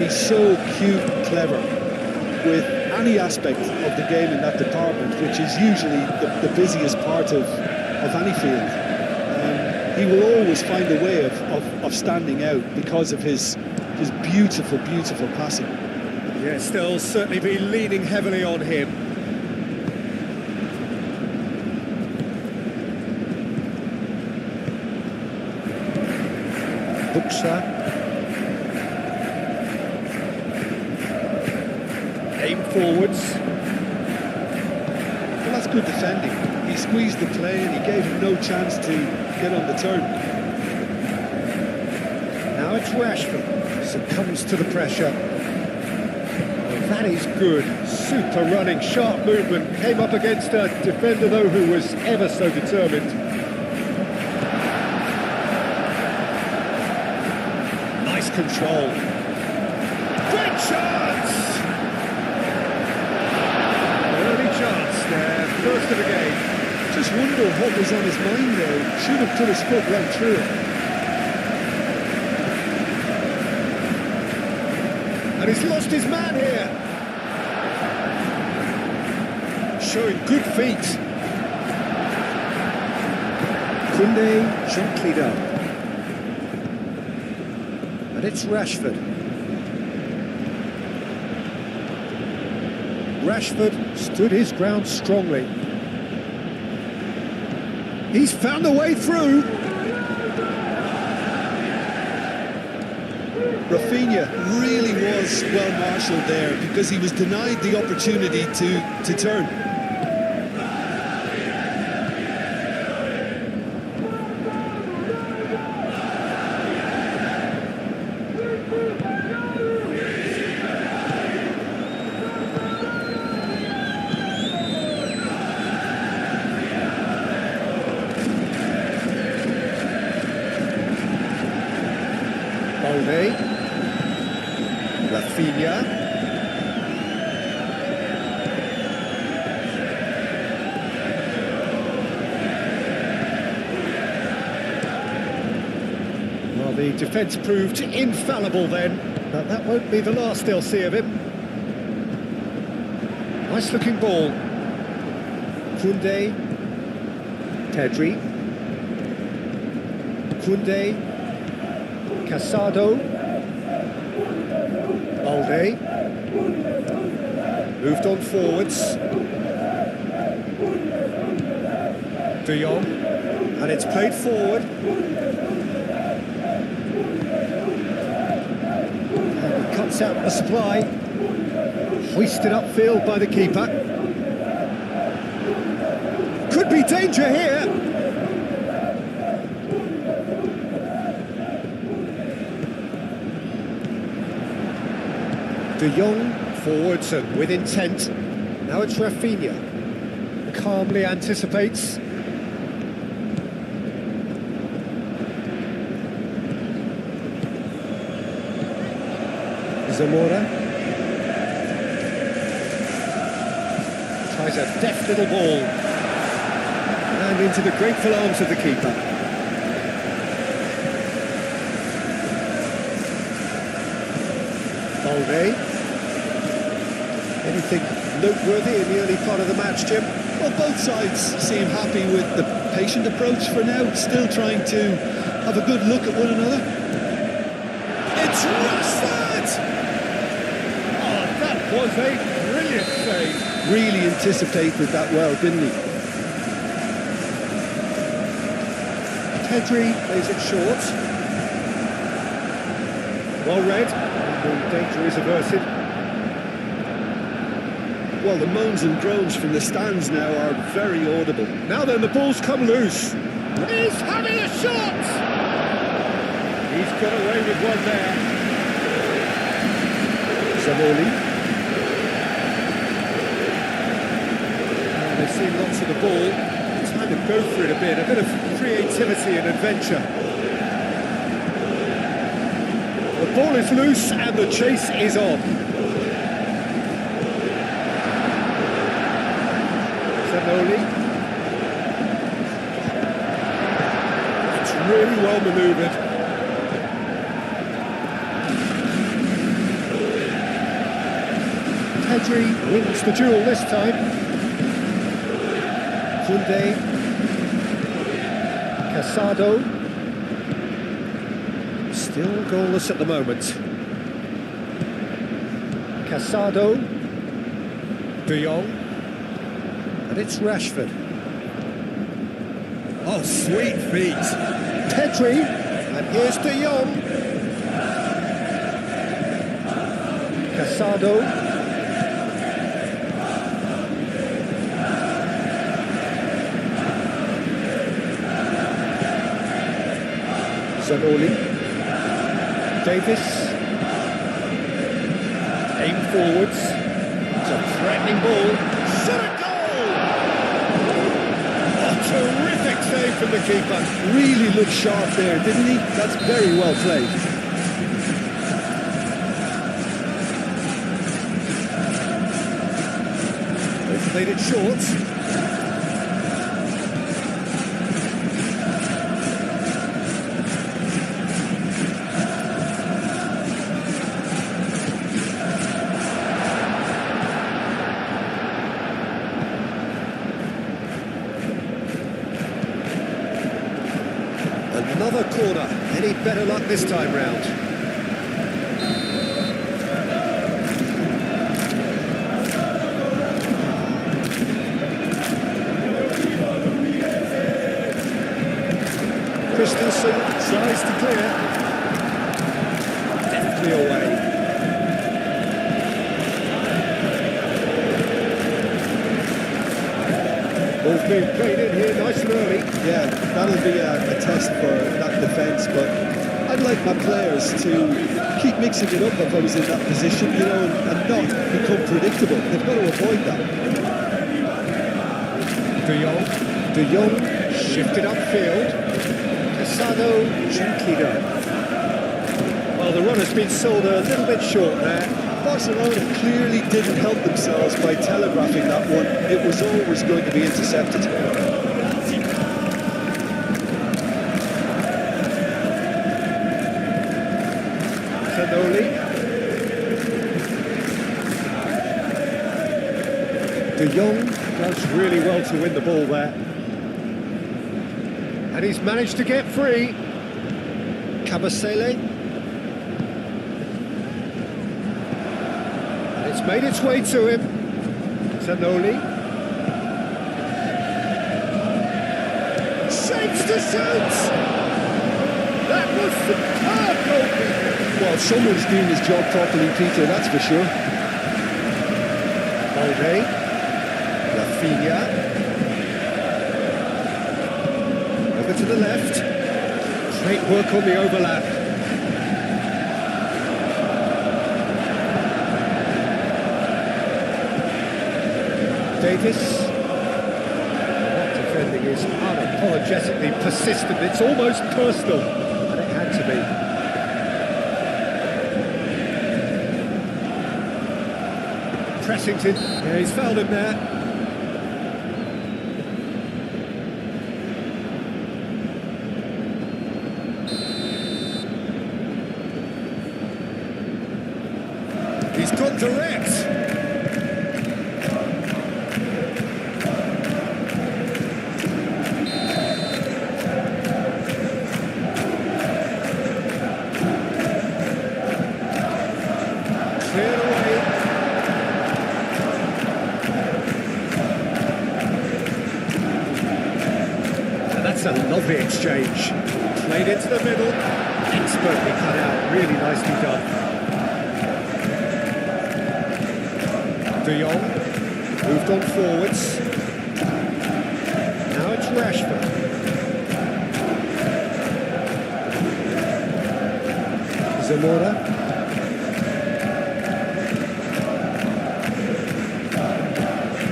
He's so cute and clever with any aspect of the game in that department, which is usually the busiest part of any field. He will always find a way of standing out because of his beautiful, beautiful passing. Yes, they'll certainly be leaning heavily on him. Buxa. Aim forwards. Well, that's good defending. He squeezed the play and he gave him no chance to get on the turn. Now it's Rashford. Succumbs to the pressure. Oh, that is good. Super running, sharp movement. Came up against a defender, though, who was ever so determined. Nice control. Great chance! Early chance there, first of the game. Just wonder what was on his mind there. Should have put his foot right through it. And he's lost his man here. Showing good feet. Kunde gently down. And it's Rashford. Rashford stood his ground strongly. He's found a way through. Rafinha really was well marshalled there because he was denied the opportunity to turn. Rafinha. Well, the defence proved infallible then, but that won't be the last they'll see of him. Nice looking ball. Kunde. Pedri. Kunde. Casado. Balde. Moved on forwards. De Jong. And it's played forward. And he cuts out the supply. Hoisted upfield by the keeper. Could be danger here. De Jong forwards and with intent. Now it's Rafinha. Calmly anticipates. Zamora. Tries a deft little ball. And into the grateful arms of the keeper. Balde. Anything noteworthy in the early part of the match, Jim? Well, both sides seem happy with the patient approach for now, still trying to have a good look at one another. It's Rashford! Oh, that was a brilliant save. Really anticipated that well, didn't he? Pedri plays it short. Well read. The danger is averted. Well, the moans and groans from the stands now are very audible. Now then, the ball's come loose. He's having a shot! He's got away with one there. Savoli. They've seen lots of the ball. Time to go for it a bit of creativity and adventure. The ball is loose and the chase is on. Zanoli. It's really well manoeuvred. Pedri wins the duel this time. Kunde. Casado. Still goalless at the moment. Casado. De Jong. And it's Rashford. Oh, sweet feet. Pedri. And here's De Jong. Casado. Zanoli. Davis. Aim forwards. It's a threatening ball. Shot a goal! A terrific save from the keeper. Really looked sharp there, didn't he? That's very well played. They've played it short. Another corner. Any better luck this time round? Christensen tries to clear. Deftly away. Ball's being played in here nice and early. Yeah, that'll be a test for that defence, but I'd like my players to keep mixing it up if I was in that position, you know, and not become predictable. They've got to avoid that. De Jong. De Jong shifted upfield. Casado gently done. Well, the run has been sold a little bit short there. Barcelona clearly didn't help themselves by telegraphing that one. It was always going to be intercepted. Zanoli. De Jong does really well to win the ball there. And he's managed to get free. Cabasele. And it's made its way to him. Zanoli. Shapes to shoot! That was superb goalkeeping. Well, someone's doing his job properly, Peter, that's for sure. Balde. Rafinha. Over to the left. Great work on the overlap. Davis. That defending is unapologetically persistent. It's almost personal, and it had to be. Pressington. Yeah, he's fouled him there. He's gone direct. Cleared away. And that's a lovely exchange. Played into the middle. Expertly cut out. Really nicely done. De Jong moved on forwards. Now it's Rashford. Zamora.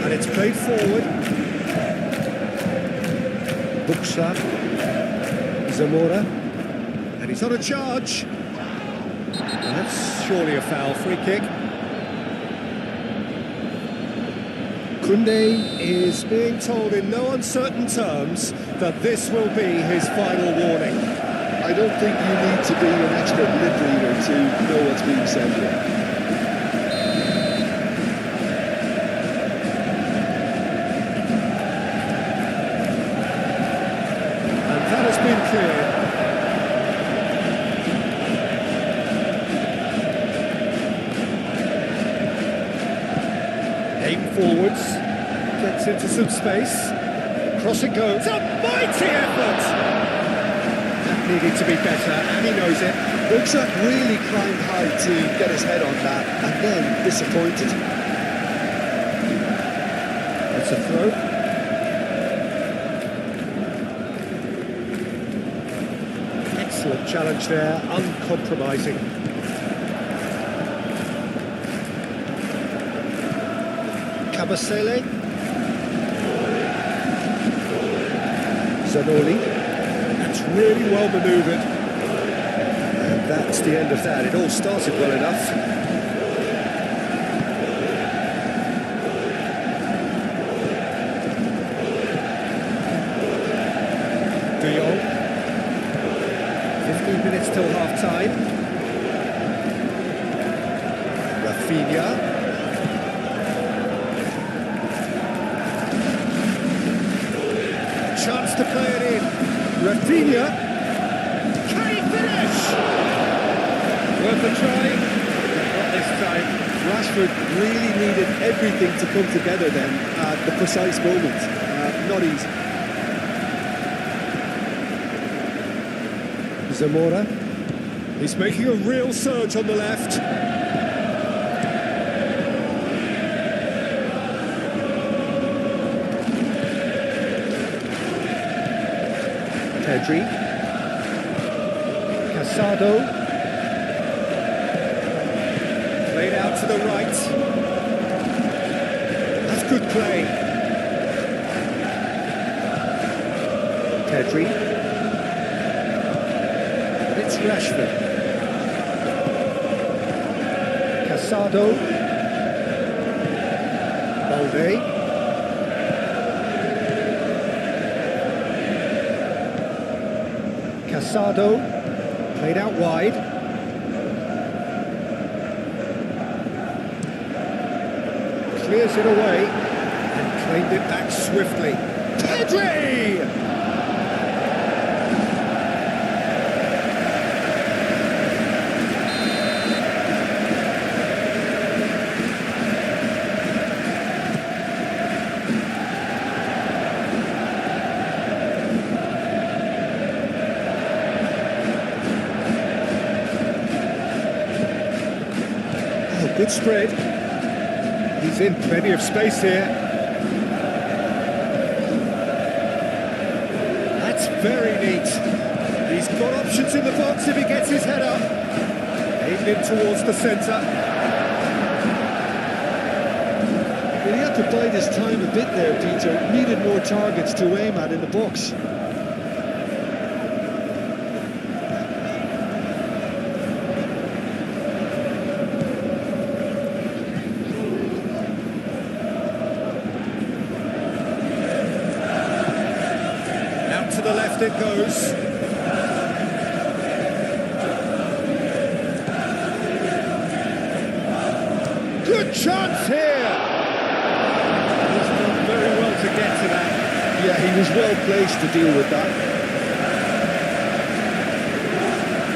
And it's played forward. Buxa. Zamora. And he's on a charge. And that's surely a foul. Free kick. Kunde is being told in no uncertain terms that this will be his final warning. I don't think you need to be an expert lip reader to know what's being said here. Aim forwards, gets into some space, cross it goes, a mighty effort! That needed to be better, and he knows it. Buxa really climbed high to get his head on that, and then disappointed. That's a throw. Excellent challenge there, uncompromising. Kabasele. Zanoli. That's really well manoeuvred. And that's the end of that. It all started well enough. De Jong. 15 minutes till half-time. Rafinha. Chance to play it in. Rafinha. Can he finish? Worth a try. Not this time. Rashford really needed everything to come together then at the precise moment. Not easy. Zamora. He's making a real surge on the left. Pedri. Casado. Played out to the right. That's good play. Pedri. And it's Rashford. Casado. Balde. Casado, played out wide. Clears it away and claimed it back swiftly. Pedri! Good spread. He's in plenty of space here. That's very neat. He's got options in the box if he gets his head up. Aimed in towards the centre. Well, he had to bide his time a bit there, Peter. Needed more targets to aim at in the box. To the left it goes. Good chance here. He's done very well to get to that. Yeah, he was well placed to deal with that.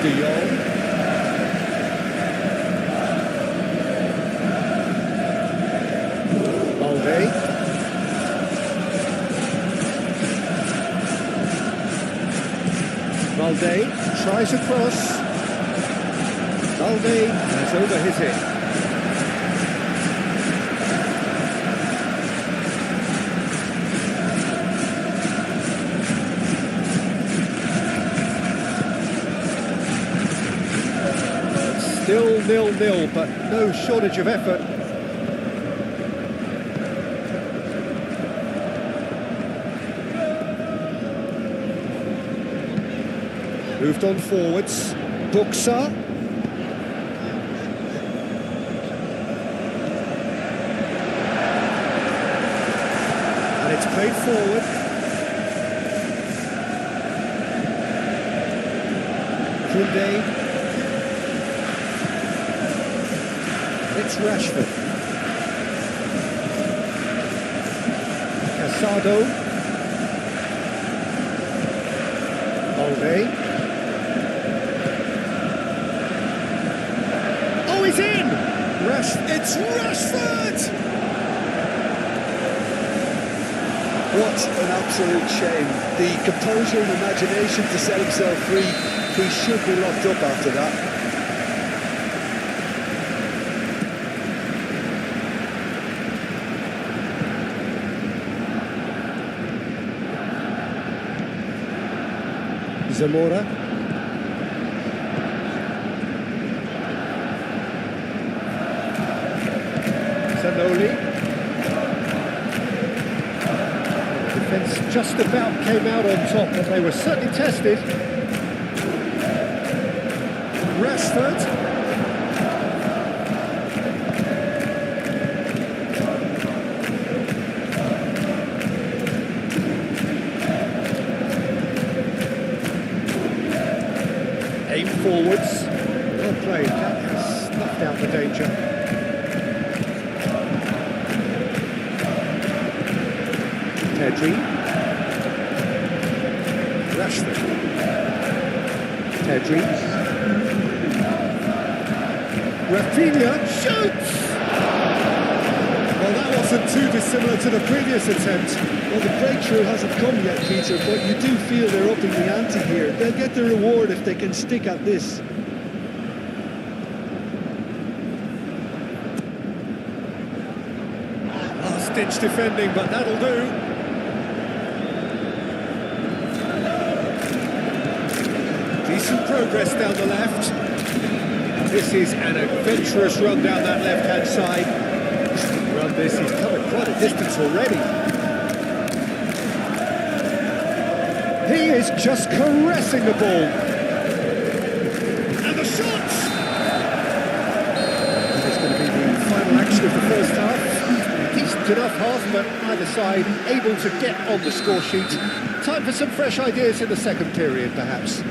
De Jong. Balde. Balde tries across. Balde has overhit it. Still 0-0, but no shortage of effort. Moved on forwards. Buxa. And it's played forward. Kunde. It's Rashford. Casado. Balde. Oh, he's in! It's Rashford! What an absolute shame. The composure and imagination to set himself free. He should be locked up after that. Zamora. Zanoli. Defence just about came out on top, but they were certainly tested. Rashford. Aim forwards. Well played. That has snuffed out the danger. Pedri. Rashford. Pedri. Rafinha shoots! Well, that wasn't too dissimilar to the previous attempt. Well, the breakthrough hasn't come yet, Peter, but you do feel they're upping the ante here. They'll get the reward if they can stick at this. Last-ditch defending, but that'll do. Decent progress down the left. This is an adventurous run down that left-hand side. Run this, he's covered quite a distance already. He is just caressing the ball. And the shots! That is going to be the final action of the first half. Decent enough half, but either side able to get on the score sheet. Time for some fresh ideas in the second period, perhaps.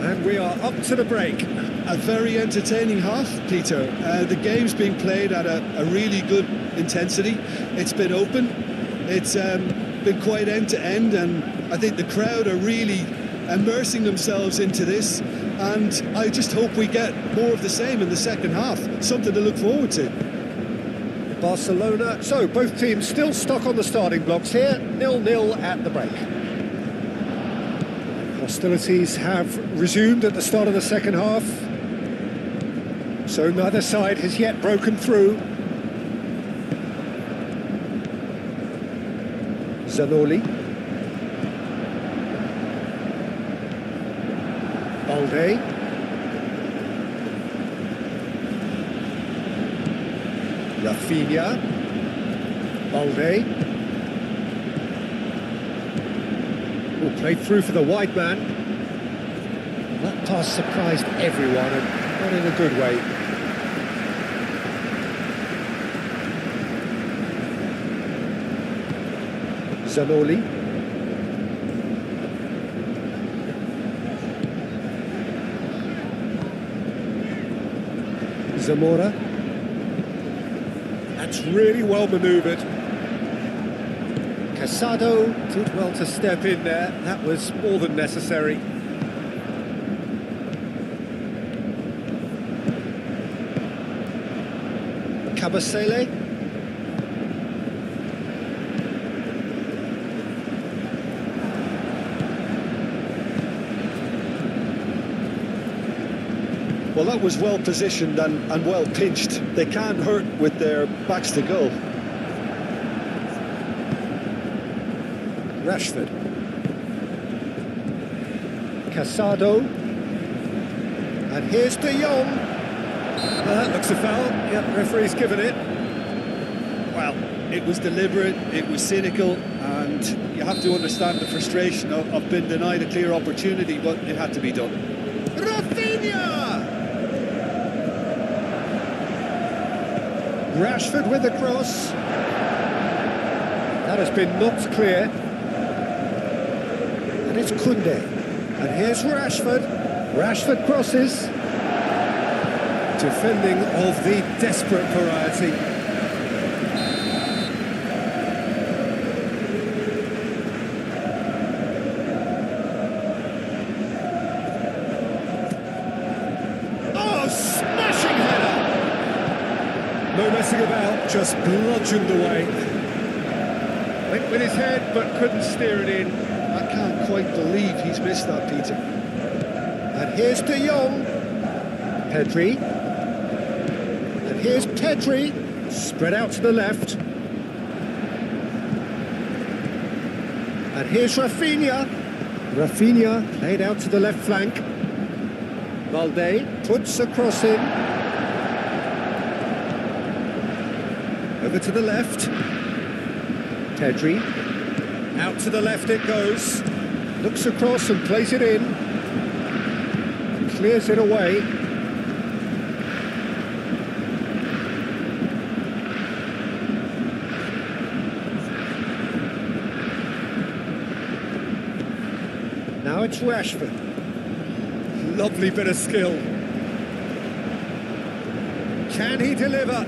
And we are up to the break. A very entertaining half, Peter. The game's being played at a really good intensity. It's been open. It's been quite end-to-end, and I think the crowd are really immersing themselves into this, and I just hope we get more of the same in the second half. Something to look forward to. Barcelona. So, both teams still stuck on the starting blocks here. 0-0 at the break. Hostilities have resumed at the start of the second half. So neither side has yet broken through. Zanoli. Balde. Rafinha. Balde. Played through for the wide man. That pass surprised everyone, and not in a good way. Zanoli. Zamora. That's really well manoeuvred. Casado did well to step in there. That was more than necessary. Cabasele. Well, that was well positioned and well pinched. They can't hurt with their backs to goal. Rashford. Casado. And here's De Jong. That looks a foul. Yep, referee's given it. Well, it was deliberate, it was cynical, and you have to understand the frustration of being denied a clear opportunity, but it had to be done. Rafinha! Rashford with the cross. That has been knocked clear. And it's Kunde. And here's Rashford. Rashford crosses. Defending of the desperate variety. Oh, smashing header! No messing about, just bludgeoned away. Went with his head, but couldn't steer it in. I can't quite believe he's missed that, Peter. And here's De Jong. Pedri. And here's Pedri. Spread out to the left. And here's Rafinha. Rafinha played out to the left flank. Valde puts a cross in. Over to the left. Pedri. Out to the left it goes. Looks across and plays it in. Clears it away. Now it's Rashford. Lovely bit of skill. Can he deliver?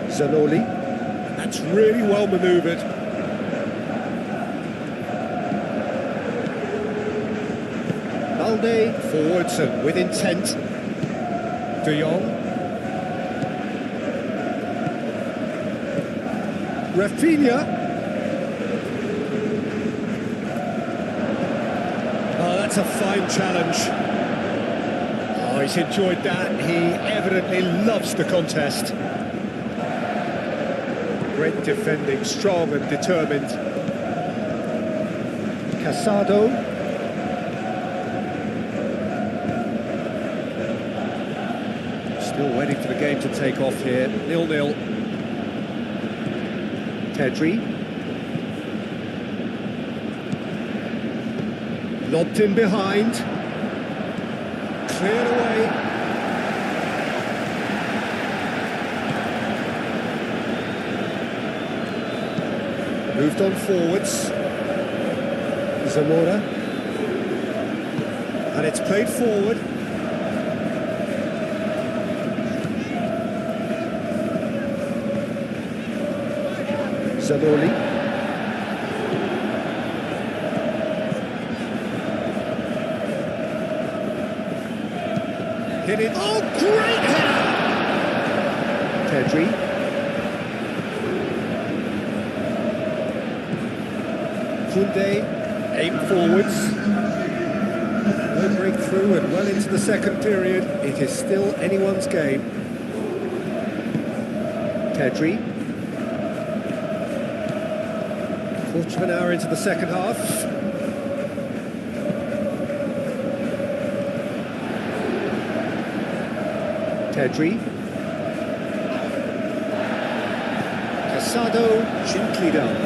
Zanoli. That's really well manoeuvred. Valde forwards and with intent. De Jong. Rafinha. Oh, that's a fine challenge. Oh, he's enjoyed that. He evidently loves the contest. Great defending, strong and determined. Casado. Still waiting for the game to take off here. 0-0. Pedri. Lobbed in behind. Cleared away. Moved on forwards. Zamora. And it's played forward. Zanoli. Hit it. Oh, great header! Pedri. Kunde, aim forwards. No breakthrough and well into the second period. It is still anyone's game. Pedri. Quarter of an hour into the second half. Pedri. Casado, gently done.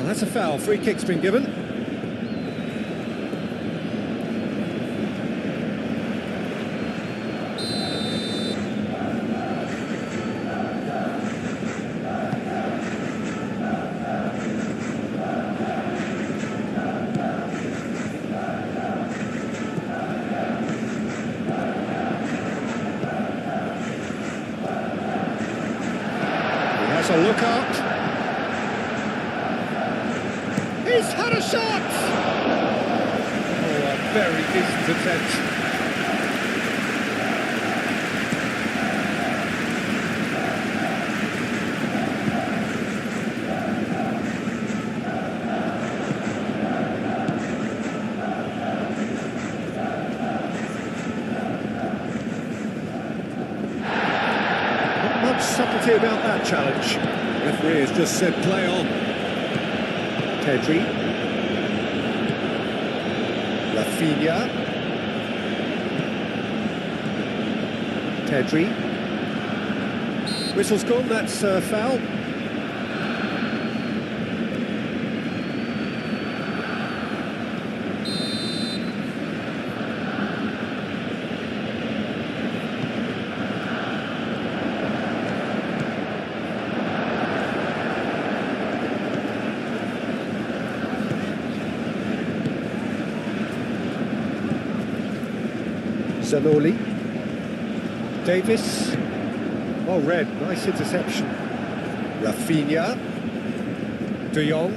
That's a foul. Free kick's been given. He has a look up. He's had a shot! Oh, a very decent attempt. Not much subtlety about that challenge. The referee has just said play on. Pedri. Rafinha. Pedri. Whistle's gone, that's a foul. Zanoli. Davis. Well read, nice interception. Rafinha. De Jong.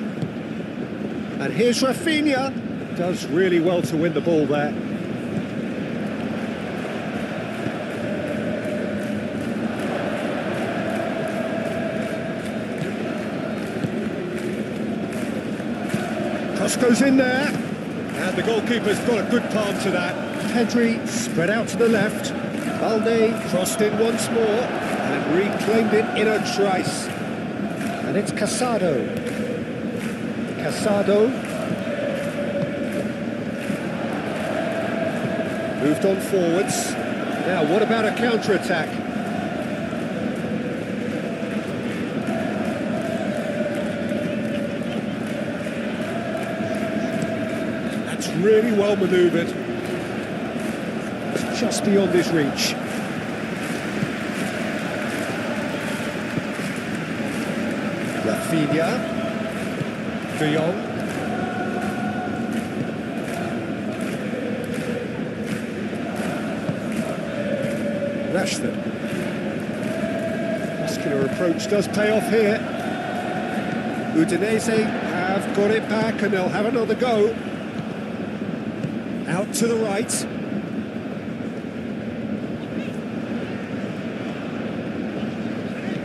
And here's Rafinha. Does really well to win the ball there. Cross goes in there. And the goalkeeper's got a good palm to that. Pedri spread out to the left. Balde crossed in once more and reclaimed it in a trice. And it's Casado. Casado. Moved on forwards. Now, what about a counter-attack? That's really well manoeuvred. It's just beyond his reach. Rafinha. De Jong. Rashford. Muscular approach does pay off here. Udinese have got it back and they'll have another go. Out to the right.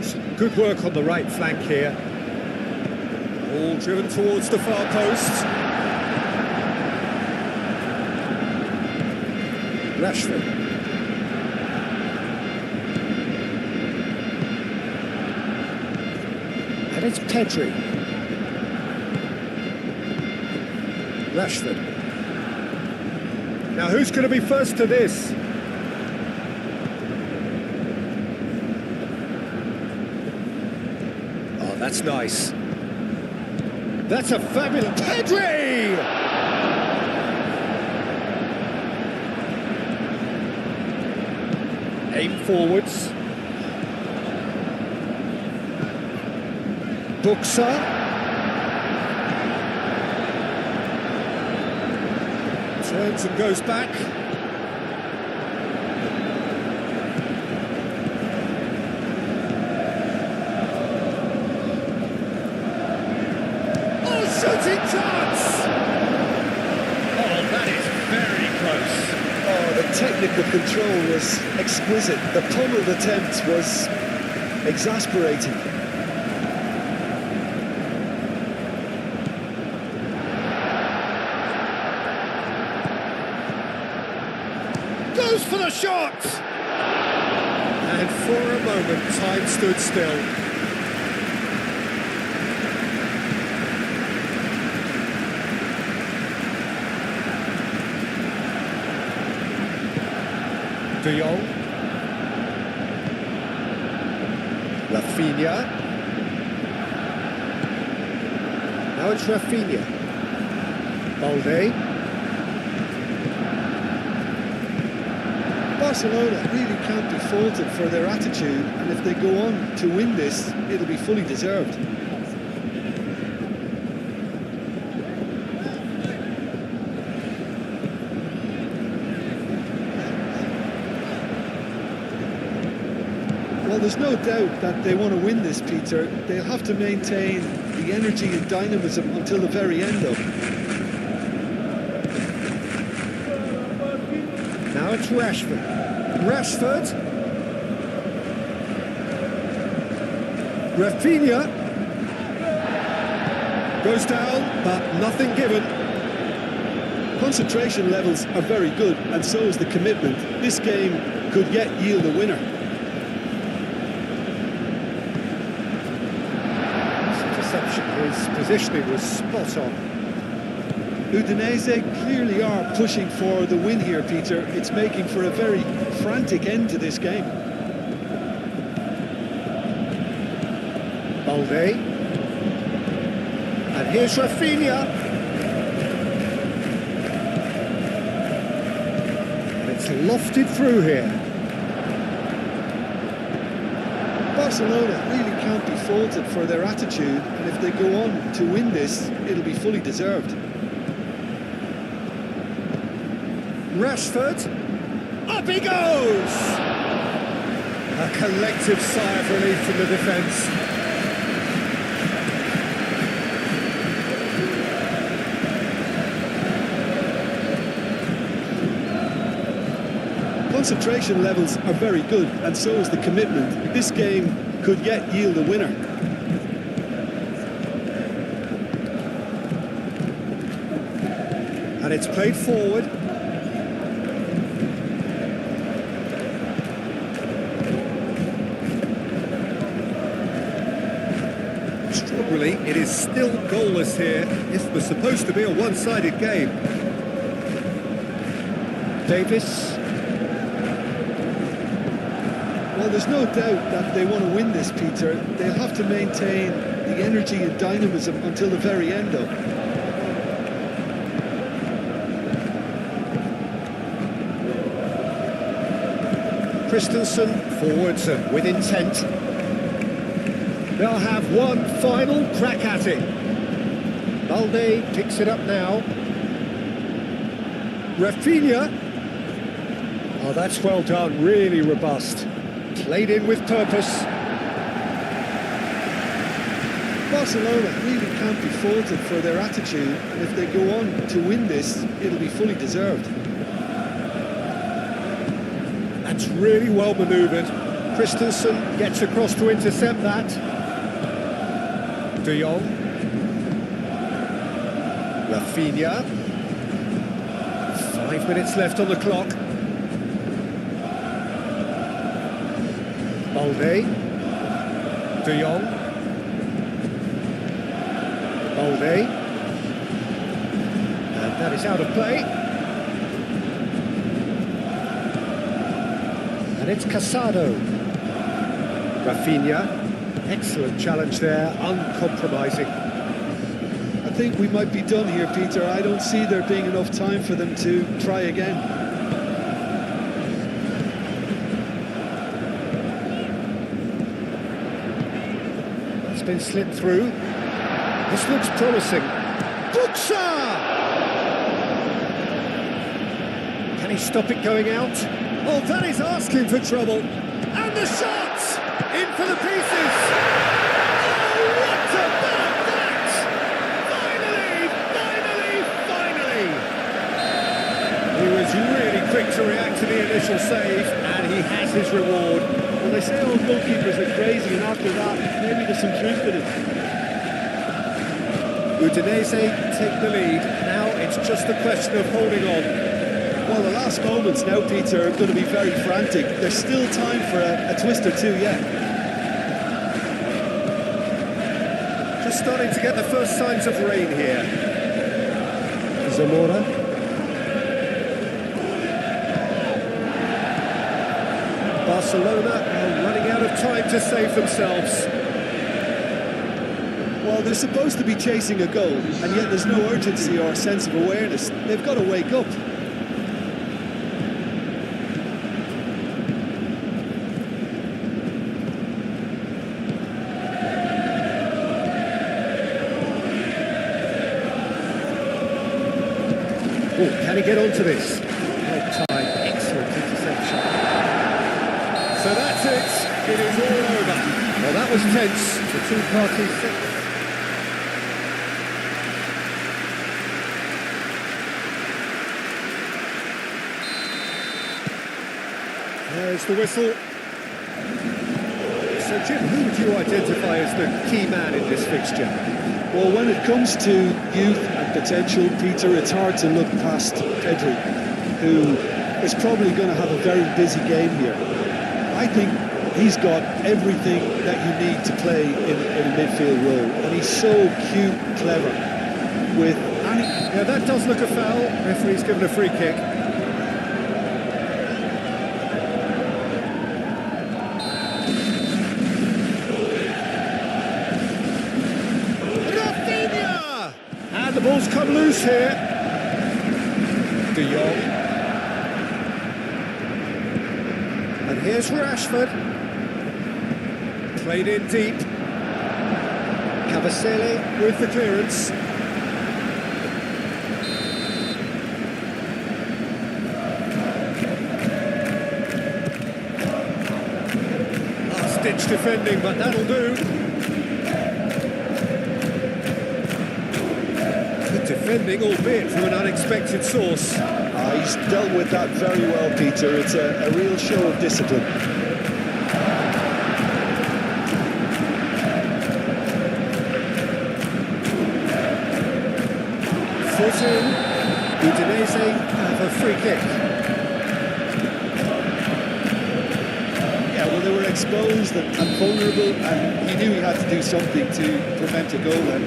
Some good work on the right flank here. All driven towards the far post. Rashford. And it's Pedri. Rashford. Now who's going to be first to this? Oh, that's nice. That's a fabulous... Pedri! Aim forwards. Buxa. Turns and goes back. Oh, shooting chance! Oh, that is very close. Oh, the technical control was exquisite. The pummeled attempt was exasperating. Goes for the shot! And for a moment, time stood still. De Jong. Rafinha. Now it's Rafinha. Balde. Barcelona really can't be faulted for their attitude, and if they go on to win this, it'll be fully deserved. Well, there's no doubt that they want to win this, Peter. They'll have to maintain the energy and dynamism until the very end, though. Now it's Rashford. Rashford. Rafinha. Goes down, but nothing given. Concentration levels are very good, and so is the commitment. This game could yet yield a winner. His positioning was spot on. Udinese clearly are pushing for the win here, Peter. It's making for a very frantic end to this game. Balde. And here's Rafinha. And it's lofted through here. Barcelona really can't be faulted for their attitude, and if they go on to win this, it'll be fully deserved. Rashford. Up he goes! A collective sigh of relief from the defence. Concentration levels are very good, and so is the commitment. This game could yet yield a winner. And it's played forward. Struggling, it is still goalless here. This was supposed to be a one-sided game. Davis. Well, there's no doubt that they want to win this, Peter. They'll have to maintain the energy and dynamism until the very end, though. Christensen forwards and with intent. They'll have one final crack at it. Balde picks it up now. Rafinha. Oh, that's well done, really robust. Played in with purpose. Barcelona really can't be faulted for their attitude, and if they go on to win this, it'll be fully deserved. That's really well manoeuvred. Christensen gets across to intercept that. De Jong. Rafinha. 5 minutes left on the clock. Balde. De Jong. Balde. And that is out of play. And it's Casado. Rafinha. Excellent challenge there, uncompromising. I think we might be done here, Peter. I don't see there being enough time for them to try again. It's been slipped through. This looks promising. Buxa! Can he stop it going out? Oh, that is asking for trouble. And the shot! In for the pieces! Oh, what about that? Finally! He was really quick to react to the initial save, and he has his reward. Well, they say all goalkeepers are crazy, and after that, maybe there's some truth in it. Udinese take the lead. Now it's just a question of holding on. Well, the last moments now, Peter, are going to be very frantic. There's still time for a twist or two yet. Just starting to get the first signs of rain here. Zamora. Barcelona are running out of time to save themselves. Well, they're supposed to be chasing a goal, and yet there's no urgency or sense of awareness. They've got to wake up. Oh, can he get onto this? Well timed, excellent interception. So that's it. It is all over. Well, that was tense. The two parties set. There's the whistle. So, Jim, who would you identify as the key man in this fixture? Well, when it comes to youth and potential, Peter, it's hard to look past Pedri, who is probably going to have a very busy game here. I think he's got everything that you need to play in a midfield role, and he's so cute, clever. With any... Yeah, that does look a foul. Referee's given a free kick. The ball's come loose here. De Jong. And here's Rashford. Played in deep. Cavasele with the clearance. defending, but that'll do. Good defending, albeit from an unexpected source. He's dealt with that very well, Peter. It's a real show of discipline. Foot in, Udinese have a free kick. Yeah, well, they were exposed and vulnerable, and he knew he had to do something to prevent a goal then.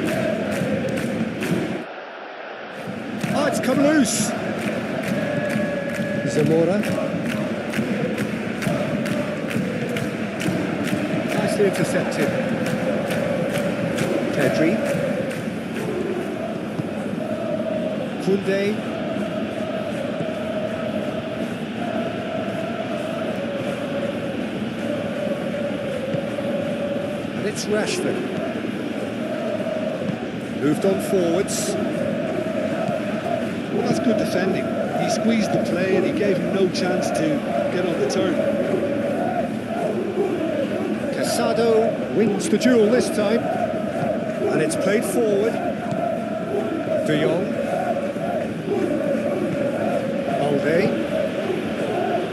Oh, it's come loose. Zamora. Nicely intercepted. Pedri. Kunde. And it's Rashford. Moved on forwards. Well, that's good defending. He squeezed the play and he gave him no chance to get on the turn. Casado wins the duel this time. And it's played forward. De Jong. Alde.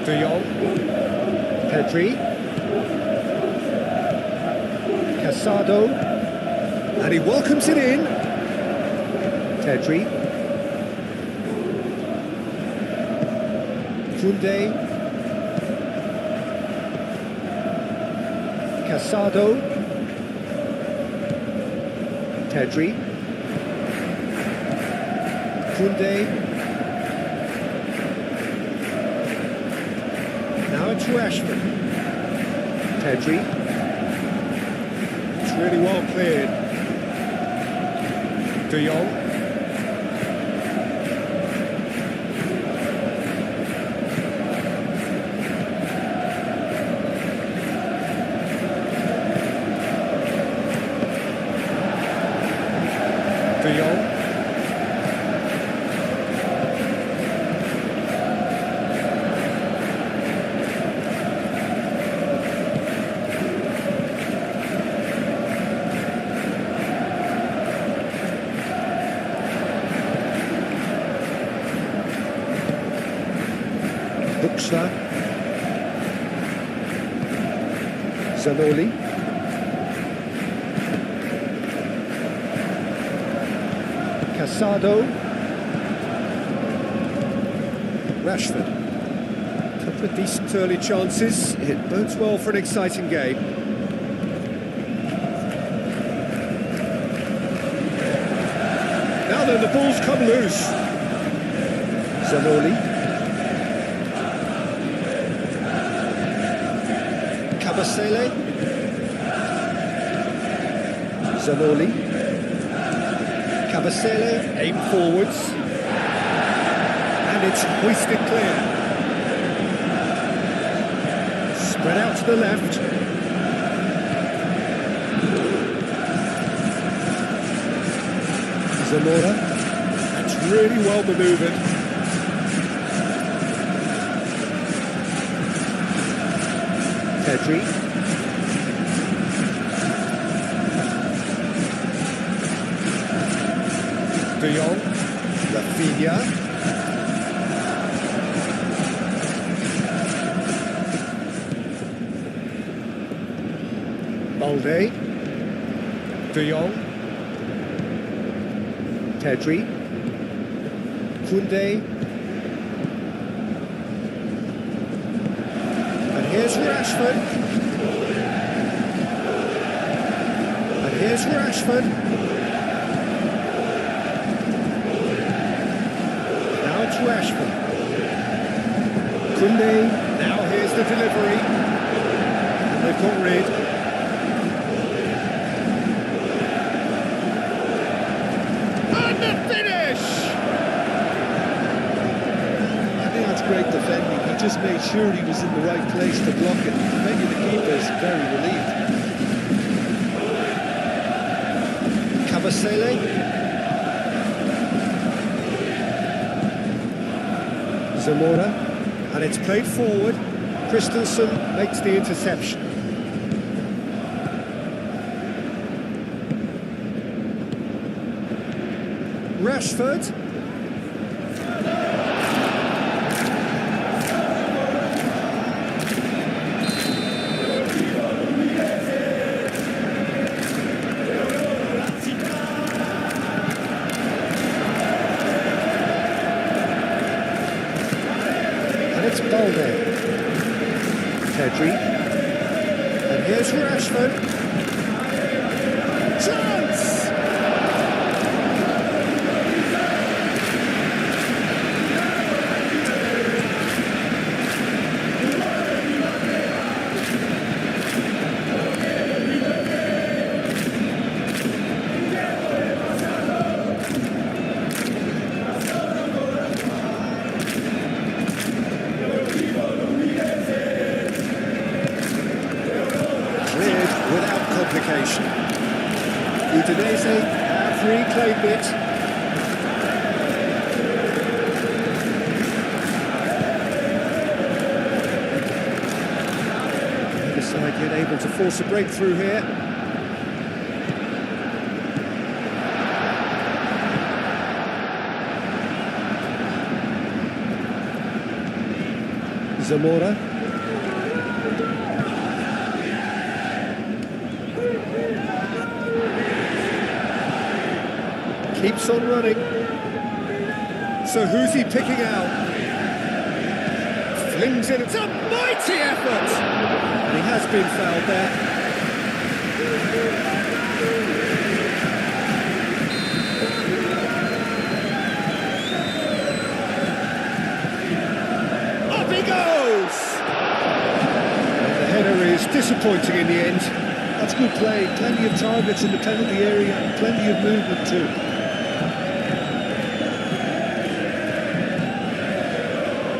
De Jong. Pedri. Casado. And he welcomes it in. Pedri. Kunde. Casado. Pedri. Kunde. Now it's Rashford. Pedri. It's really well cleared. De Jong. De Jong. Buxla. Zanoli. Casado. Rashford. A couple of decent early chances. It bodes well for an exciting game. Now then, the ball's come loose. Zanoli. Cabasele. Zanoli. Cabasele, aim forwards, and it's hoisted clear. Spread out to the left. Zamora, that's really well manoeuvred. Pedri. De Jong, Rafinha. Balde. De Jong. Pedri. Kunde. And here's Rashford. And here's Rashford. Rashford. Kunde. Now here's the delivery. And they've got rid. And the finish! I think that's great defending. He just made sure he was in the right place to block it. Maybe the keeper's very relieved. Cabasele. Zamora, and it's played forward. Christensen makes the interception. Rashford. And it's Balde. Pedri. And here's Rashford. Chance! Without complication. Udinese have reclaimed it. Either side yet able to force a breakthrough here. Zamora. Keeps on running. So who's he picking out? Flings in. It's a mighty effort! And he has been fouled there. Up he goes! And the header is disappointing in the end. That's good play. Plenty of targets in the penalty area and plenty of movement too.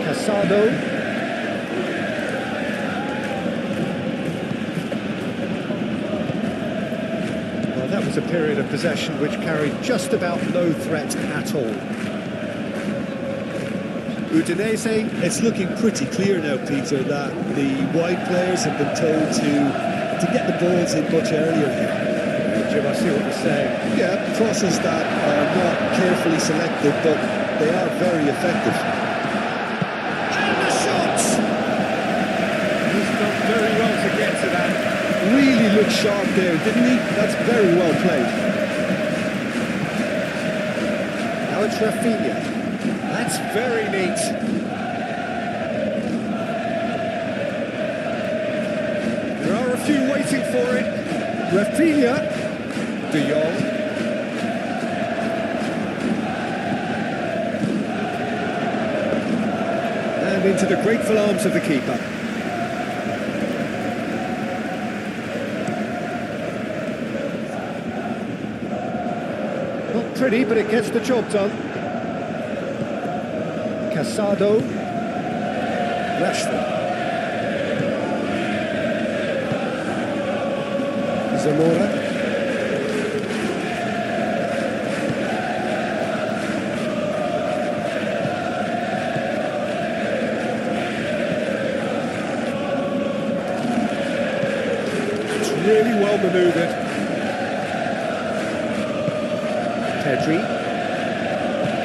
Casado. Well, that was a period of possession which carried just about no threat at all. Udinese. It's looking pretty clear now, Peter, that the wide players have been told to get the balls in much earlier here. Jim, I see what you're saying. Yeah, crosses that are not carefully selected, but they are very effective. Very well to get to that. Really looked sharp there, didn't he? That's very well played. Now it's Rafinha. That's very neat. There are a few waiting for it. Rafinha. De Jong. And into the grateful arms of the keeper. Not pretty, but it gets the job done. Casado. Rashford. Zamora. It's really well manoeuvred. Pedri,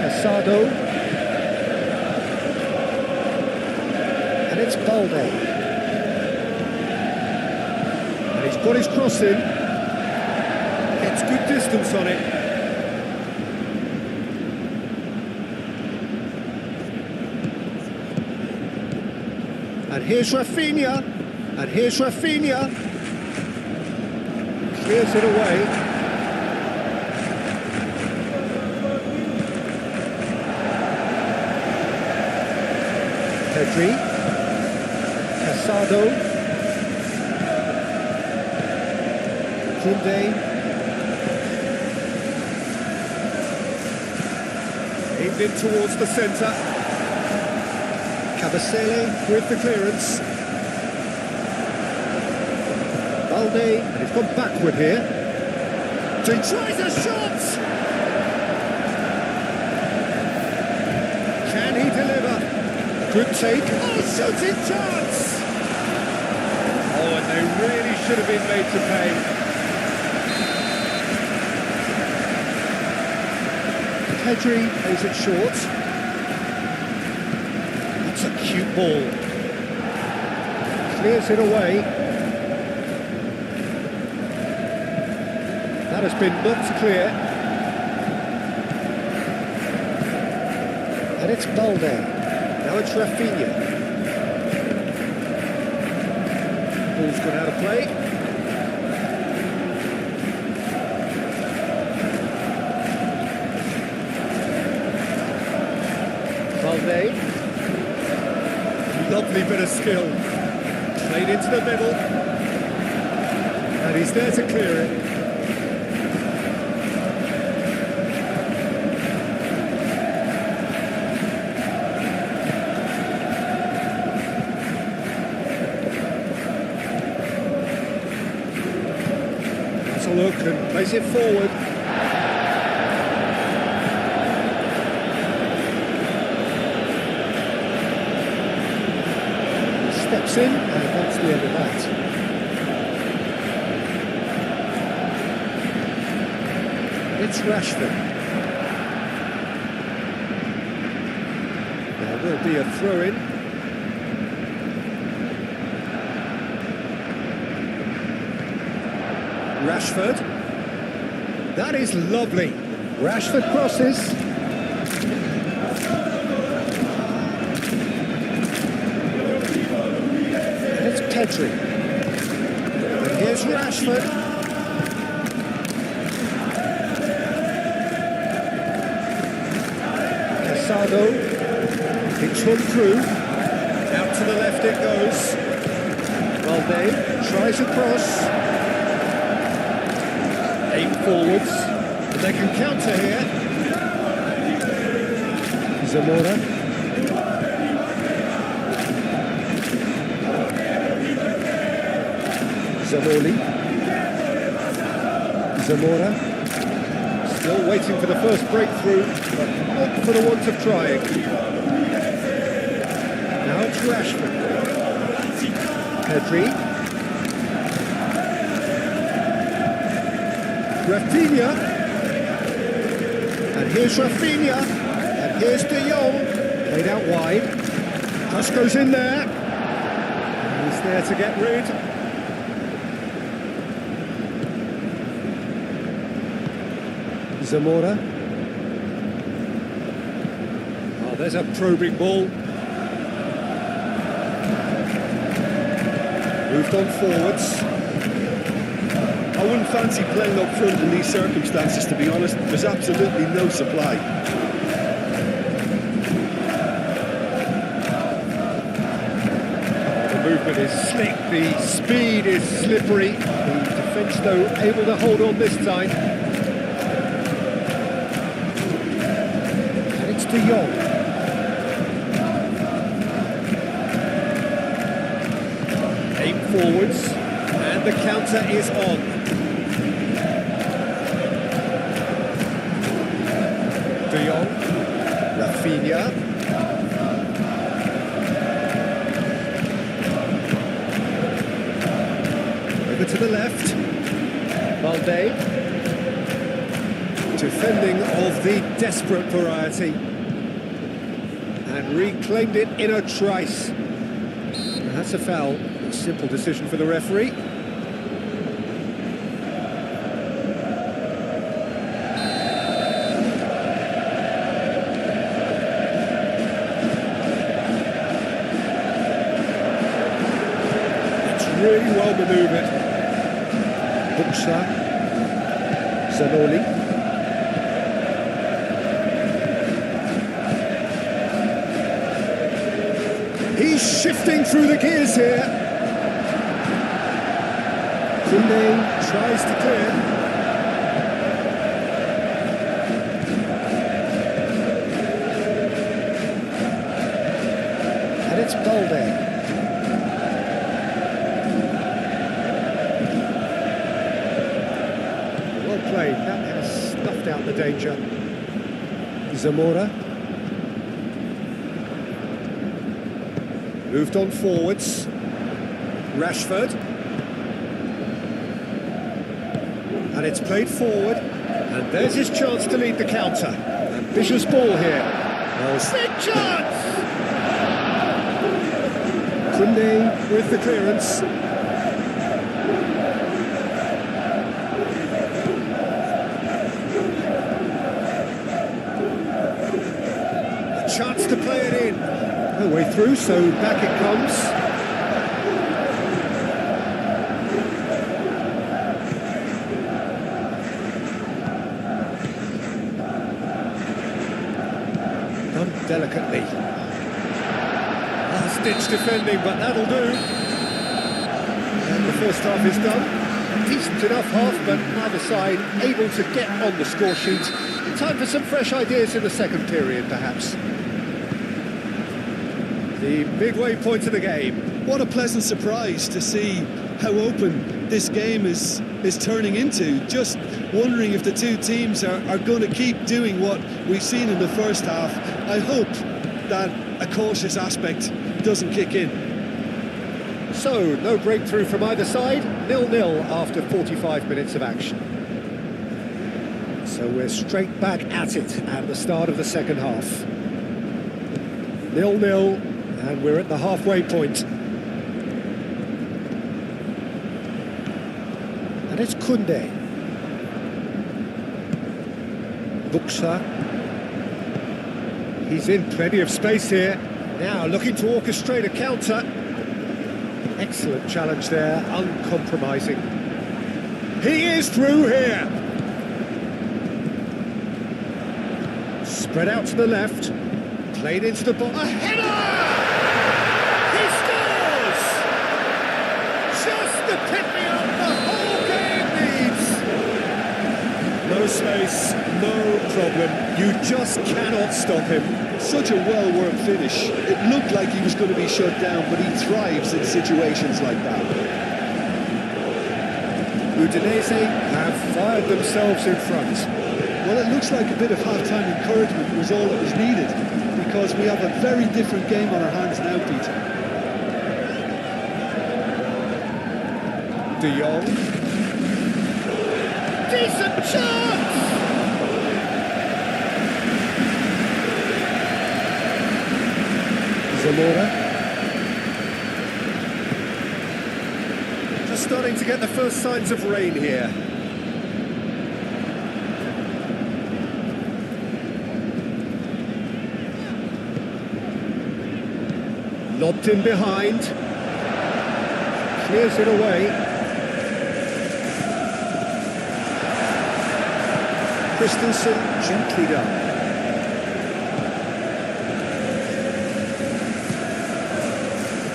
Casado, and it's Balde. And he's got his cross in, gets good distance on it. And here's Rafinha, clears it away. Pedri, Casado, Kunde, aimed in towards the centre. Cabasele with the clearance. Balde, and he's gone backward here. So he tries a shot! Can he deliver? Good take. Oh, shooting chance! Oh, and they really should have been made to pay. Pedri plays it short. That's a cute ball. Clears it away. That has been knocked clear. And it's Balde. Now it's Rafinha. Ball's gone out of play. Balde. Lovely bit of skill. Played into the middle. And he's there to clear it. Look and plays it forward. Steps in, and that's the end of that. It's Rashford. There will be a throw-in. Rashford. That is lovely. Rashford crosses. And it's Pedri. And here's Rashford. Casado. It's run through. Out to the left it goes. Balde tries a cross. Aim forwards, and they can counter here. Zamora. Zamoli. Zamora. Still waiting for the first breakthrough, but not for the want of trying. Now it's Rashford. Pedri. Rafinha, and here's Rafinha, and here's De Jong, played out wide, just goes in there, and he's there to get rid. Zamora, oh there's a probing ball, moved on forwards. I wouldn't fancy playing up front in these circumstances, to be honest. There's absolutely no supply. The movement is slick, the speed is slippery. The defence, though, able to hold on this time. And it's De Jong. Aim forwards, and the counter is on. De Jong, Rafinha, over to the left, Balde, defending of the desperate variety, and reclaimed it in a trice. And that's a foul, a simple decision for the referee. Really well manoeuvred. Buxa, Zanoli. He's shifting through the gears here. Kunde tries to clear. And it's Balde. That has snuffed out the danger. Zamora. Moved on forwards. Rashford. And it's played forward. And there's his chance to lead the counter. And Vicious ball here. Big chance! Kunde with the clearance. A chance to play it in. No way through, so back it comes. Delicately. Last-ditch defending, but that'll do. And the first half is done. Decent enough half, but neither side able to get on the score sheet. Time for some fresh ideas in the second period, perhaps. The midway point of the game. What a pleasant surprise to see how open this game is turning into. Just wondering if the two teams are going to keep doing what we've seen in the first half. I hope that a cautious aspect doesn't kick in. So, no breakthrough from either side, 0-0 after 45 minutes of action. So we're straight back at it at the start of the second half. 0-0, and we're at the halfway point. And it's Kunde. Buxa. He's in plenty of space here. Now looking to orchestrate a counter. Excellent challenge there, uncompromising. He is through here. Spread out to the left. Played into the ball. A header! He scores! Just the pick-me-up the whole game needs. No space, no problem. You just cannot stop him. Such a well-worked finish. It looked like he was going to be shut down, but he thrives in situations like that. Udinese have fired themselves in front. Well, it looks like a bit of half-time encouragement was all that was needed, because we have a very different game on our hands now, Peter. De Jong. Decent chance! Zamora. Just starting to get the first signs of rain here. Lobbed in behind. Clears it away. Christensen gently done.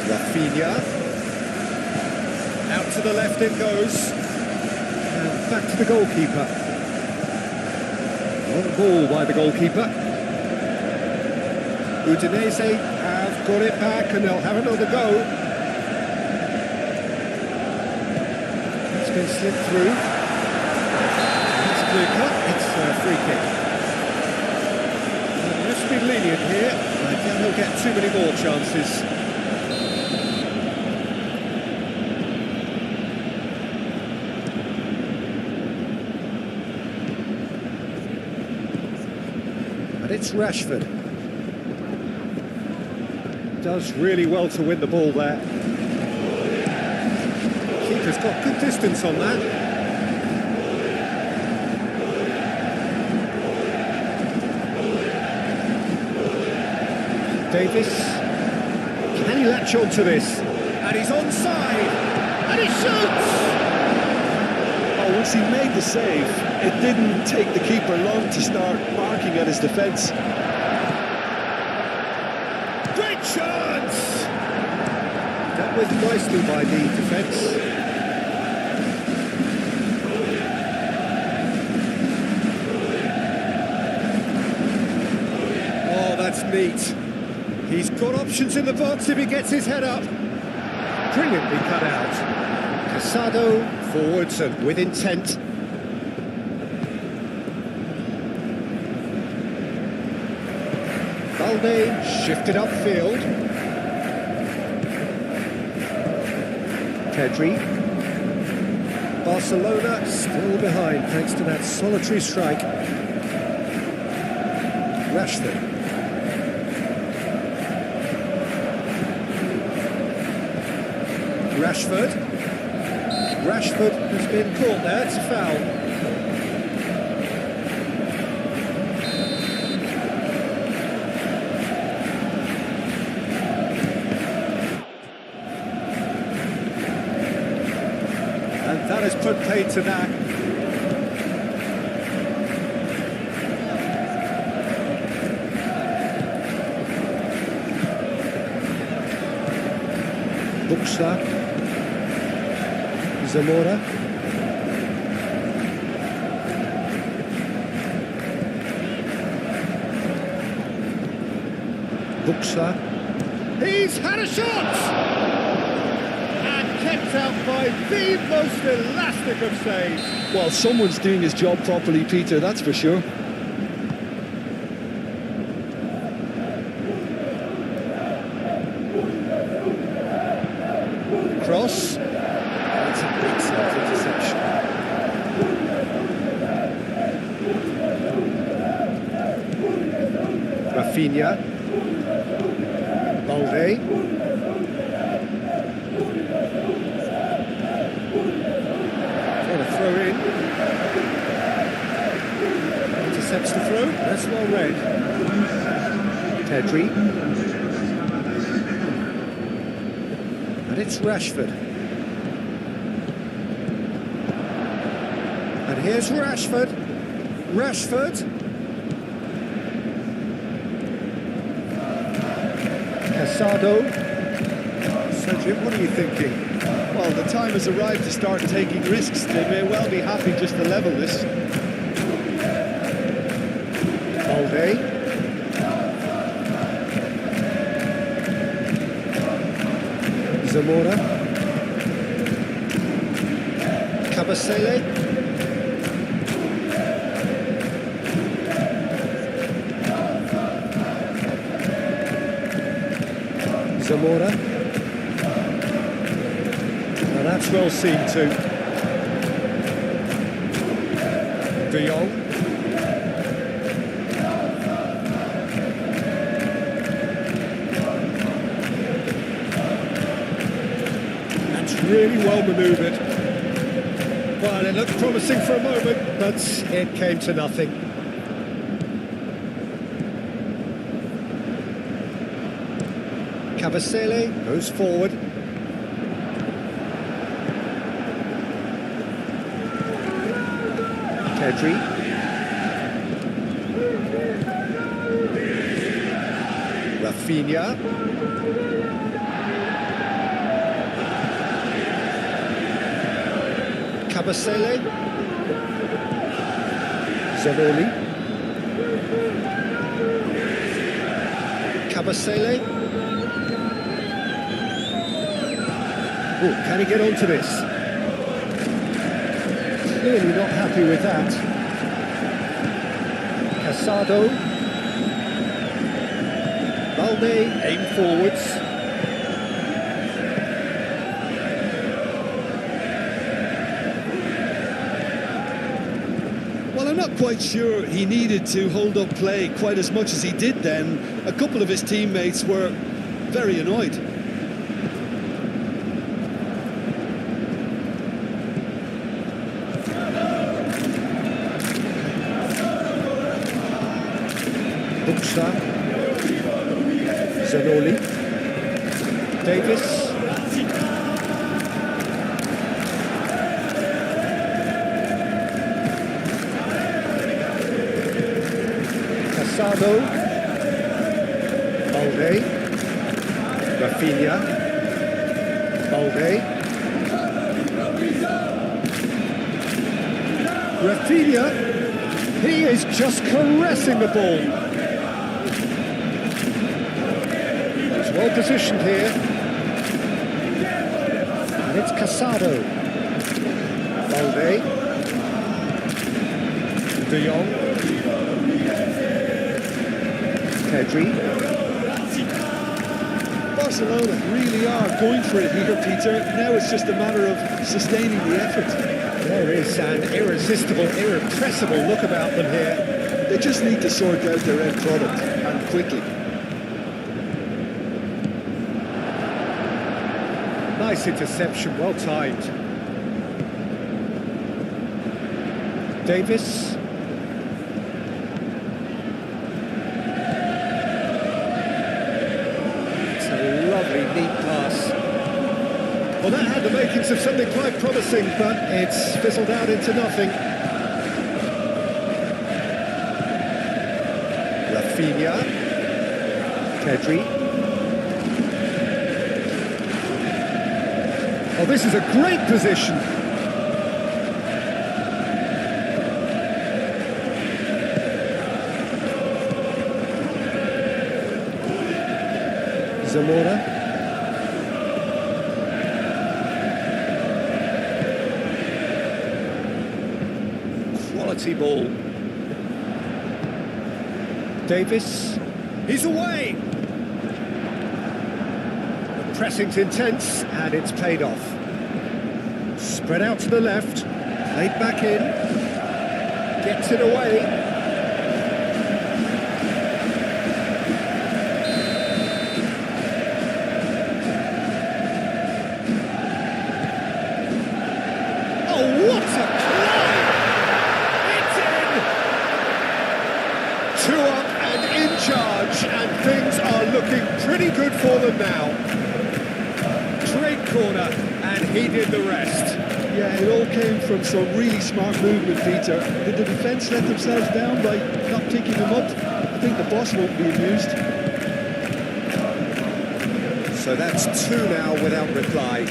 Rafinha. Out to the left it goes. And back to the goalkeeper. On ball by the goalkeeper. Udinese have got it back and they'll have another go. It's been slipped through. It's clear cut. It's a free kick. And let's be lenient here. I doubt he'll get too many more chances. And it's Rashford. Does really well to win the ball there. Keeper's got good distance on that. Davis. Can he latch on to this? And he's onside. And he shoots! Oh, once he made the save, it didn't take the keeper long to start marking at his defence. Great chance! Dealt with nicely by the defence. Oh, that's neat. He's got options in the box if he gets his head up. Brilliantly cut out. Casado forwards and with intent. Valde shifted upfield. Pedri. Barcelona still behind thanks to that solitary strike. Rashford. Rashford has been caught there, it's a foul. And that has put paid to that. Buxa. Zamora. Buxa. He's had a shot! And kept out by the most elastic of saves. Well, someone's doing his job properly, Peter, that's for sure. Cross. That's an excellent interception. Rafinha. Balde. And a throw in. Intercepts the throw. That's well read. Pedri. And it's Rashford. And here's Rashford. Casado. So Jim, what are you thinking? Well, the time has arrived to start taking risks. They may well be happy just to level this. Balde. Zamora. Cabasele. Zamora. Now that's well seen too. De Jong. Really well manoeuvred. Well, it looked promising for a moment, but it came to nothing. Cabasele goes forward. Pedri. Rafinha. Cabasele. Zanoli. Cabasele. Oh, can he get onto this? Clearly not happy with that. Casado. Balde, aim forwards. I'm not quite sure he needed to hold up play quite as much as he did then. A couple of his teammates were very annoyed. Buxa. Zanoli. Davis. Casado. Balde. Rafinha. Balde. Rafinha. He is just caressing the ball. He's well positioned here. And it's Casado. Balde. De Jong. Pedri. Barcelona really are going for it here, Peter. Now it's just a matter of sustaining the effort. There is an irresistible, irrepressible look about them here. They just need to sort out their end product, and quickly. Nice interception, well timed. Davis. It's a lovely, neat pass. Well, that had the makings of something quite promising, but it's fizzled out into nothing. Rafinha. Pedri. Oh, this is a great position. Zamora. Quality ball. Davis. He's away. The pressing's intense and it's paid off. Spread out to the left. Played back in. Gets it away. And things are looking pretty good for them now. Great corner, and he did the rest. Yeah, it all came from some really smart movement, Peter. Did the defence let themselves down by not picking him up? I think the boss won't be amused. So that's 2 now without reply.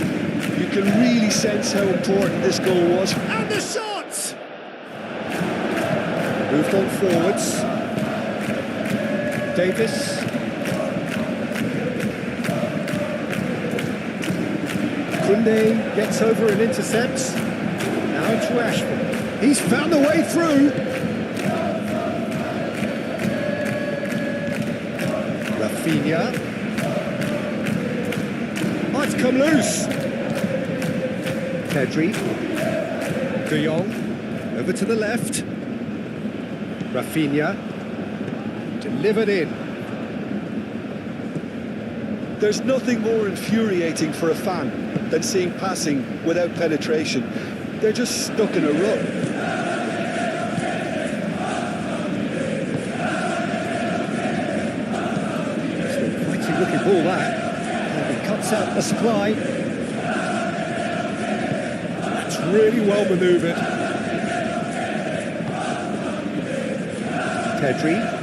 You can really sense how important this goal was. And the shot! Moved on forwards. Davis. Kunde gets over and intercepts. Now to Ashford. He's found the way through. Rafinha. Might come loose. Pedri. De Jong. Over to the left. Rafinha. Delivered in. There's nothing more infuriating for a fan than seeing passing without penetration. They're just stuck in a rut. It's a mighty looking ball that. And he cuts out the supply. That's really well manoeuvred. Pedri.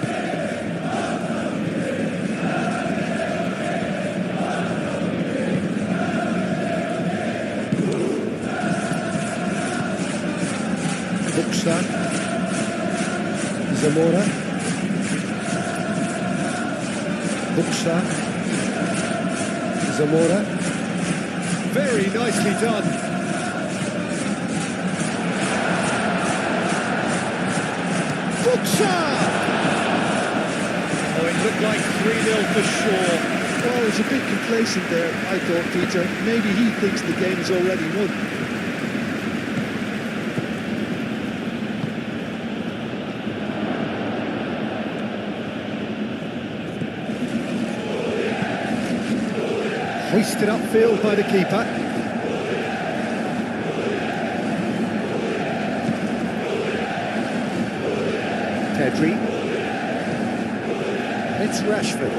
Zamora. Buxa. Zamora. Very nicely done. Buxa! Oh, it looked like 3-0 for sure. Well, it's a bit complacent there, I thought, Peter. Maybe he thinks the game's already won. Hoisted upfield by the keeper. Pedri. It's Rashford.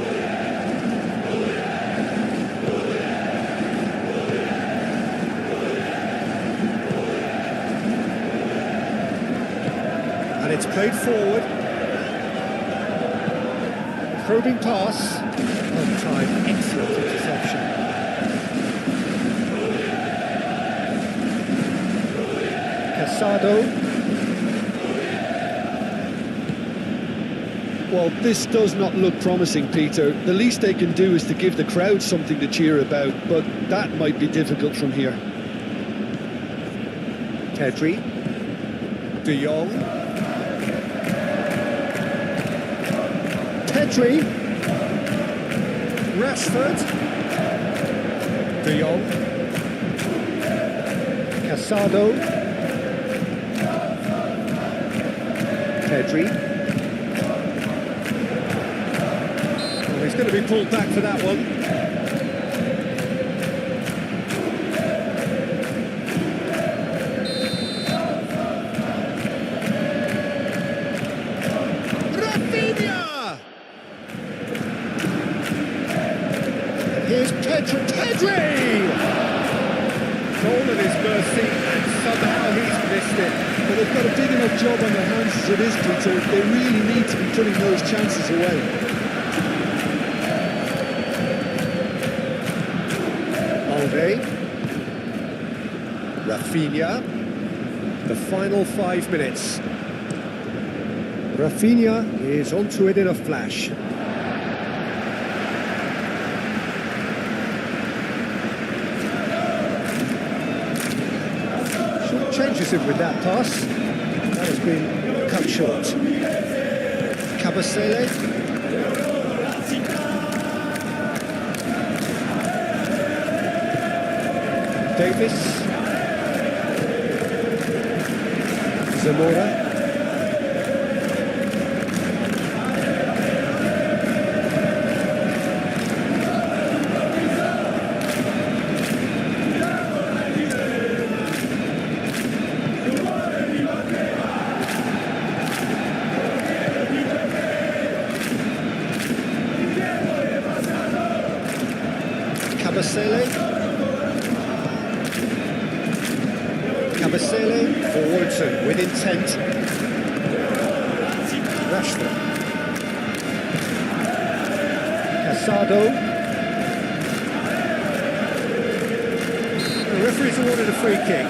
And it's played forward. Probing pass. On time, excellent interception. Casado. Well, this does not look promising, Peter. The least they can do is to give the crowd something to cheer about, but that might be difficult from here. Pedri. De Jong. Pedri. Rashford. De Jong. Casado. Pedri. he's going to be pulled back for that one. Here's Pedri! Goal at his mercy, and somehow he's missed it. But they've got a big enough job on their hands as it is, Peter. They really need to be putting those chances away. Alde. Rafinha. The final 5 minutes. Rafinha is onto it in a flash. Changes him with that pass. That has been cut short. Cabasele. Davis. Zamora. Cabasele forwards and with intent. Rashford. Casado. The referee's awarded a free kick.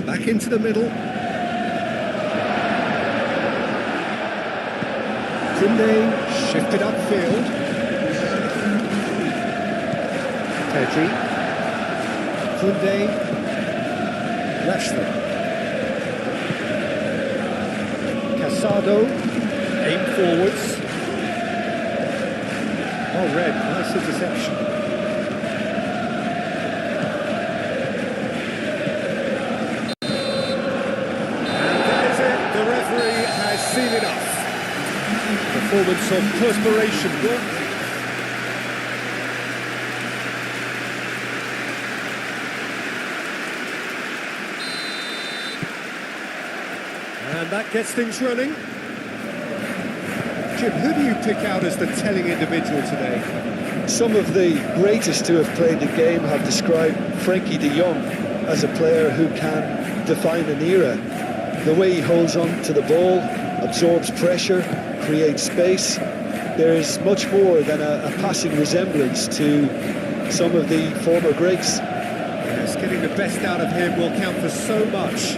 Back into the middle. Kunde shifted upfield. Pedri. Kunde. Rashford. Casado. Aim forwards. Oh, red. Nice interception. Seen enough. Performance of perspiration work. And that gets things running. Jim, who do you pick out as the telling individual today? Some of the greatest who have played the game have described Frankie de Jong as a player who can define an era. The way he holds on to the ball, absorbs pressure, creates space. There is much more than a passing resemblance to some of the former greats. Yes, getting the best out of him will count for so much.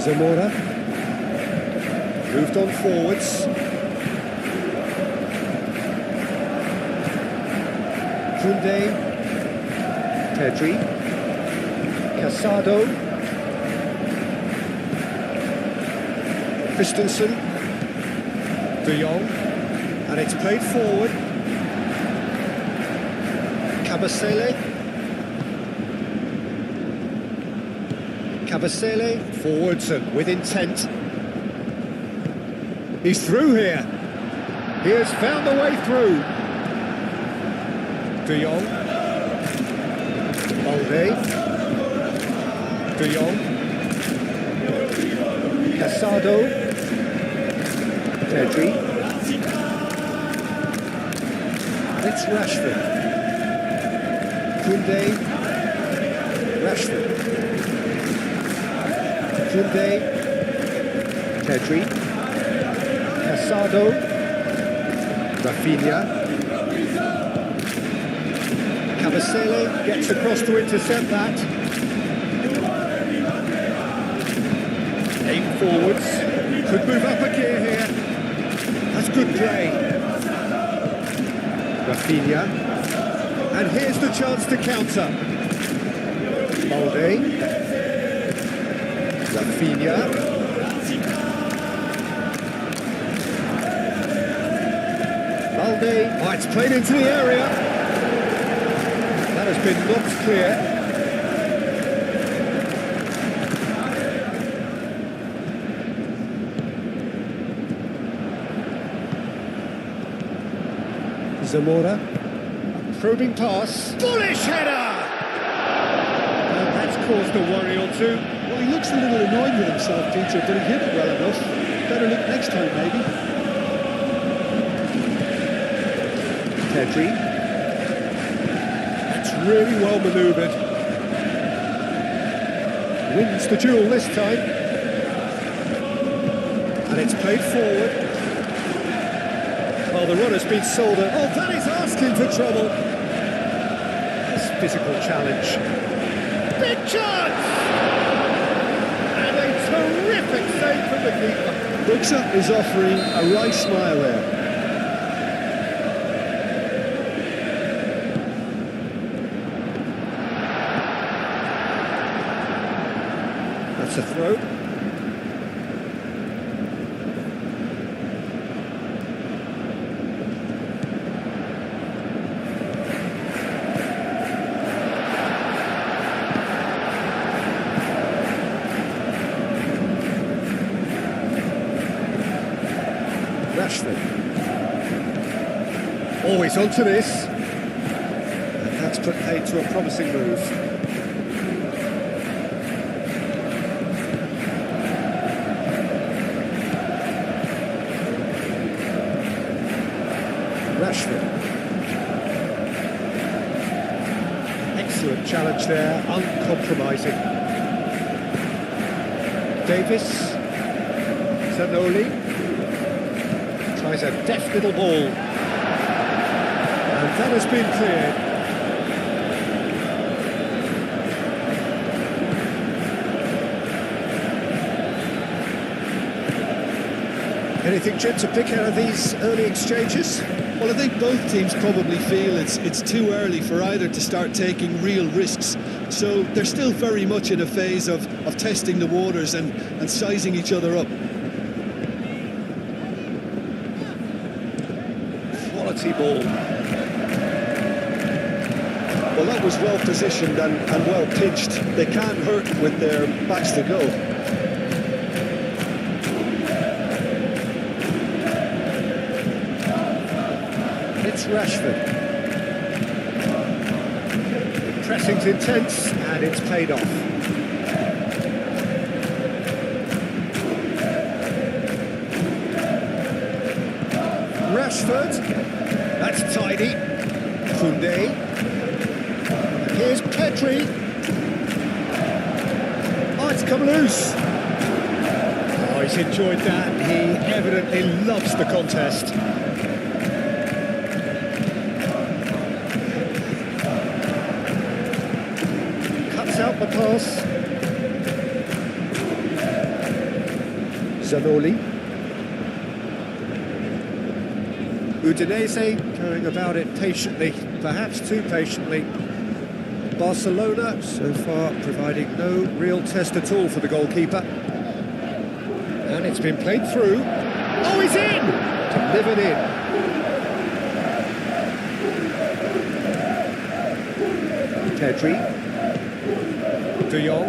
Zamora moved on forwards. Kunde, Pedri, Casado, Christensen, De Jong, and it's played forward. Cabasele, forwards and with intent. He's through here. He has found the way through. De Jong. Alde. De Jong. Casado. Pedri. It's Rashford. Kunde. Rashford. Kunde. Pedri. Casado. Rafinha. Cabasele gets across to intercept that. Aim forwards. Could move up a gear here. That's good play. Rafinha. And here's the chance to counter. Balde. Rafinha. Balde. Oh, it's played into the area. That has been knocked clear. Zamora. Probing pass. Bullish header! And that's caused a worry or two. Well, he looks a little annoyed with himself, Peter, but he hit it well enough. Better look next time, maybe. Pedri. That's really well manoeuvred. Wins the duel this time. And it's played forward. Oh, the runner's been sold. Oh, that is asking for trouble. This physical challenge. Big chance! And a terrific save from the keeper. Buxa is offering a wry smile there. That's a throw. Always onto this, and that's put paid to a promising move. Rashford. Excellent challenge there, uncompromising. Davis. Zanoli. Tries a deft little ball. And that has been cleared. Anything, Jim, to pick out of these early exchanges? Well, I think both teams probably feel it's too early for either to start taking real risks. So they're still very much in a phase of testing the waters and sizing each other up. Quality ball. Well, that was well positioned and well pitched. They can't hurt with their backs to go. It's Rashford. The pressing's intense and it's paid off. Rashford. That's tidy. Koundé. Here's Pedri. Oh, it's come loose. Oh, he's enjoyed that. He evidently loves the contest. Cuts out the pass. Zanoli. Udinese going about it patiently, perhaps too patiently. Barcelona, so far, providing no real test at all for the goalkeeper. And it's been played through. Oh, he's in! Delivered in. Pedri. De Jong.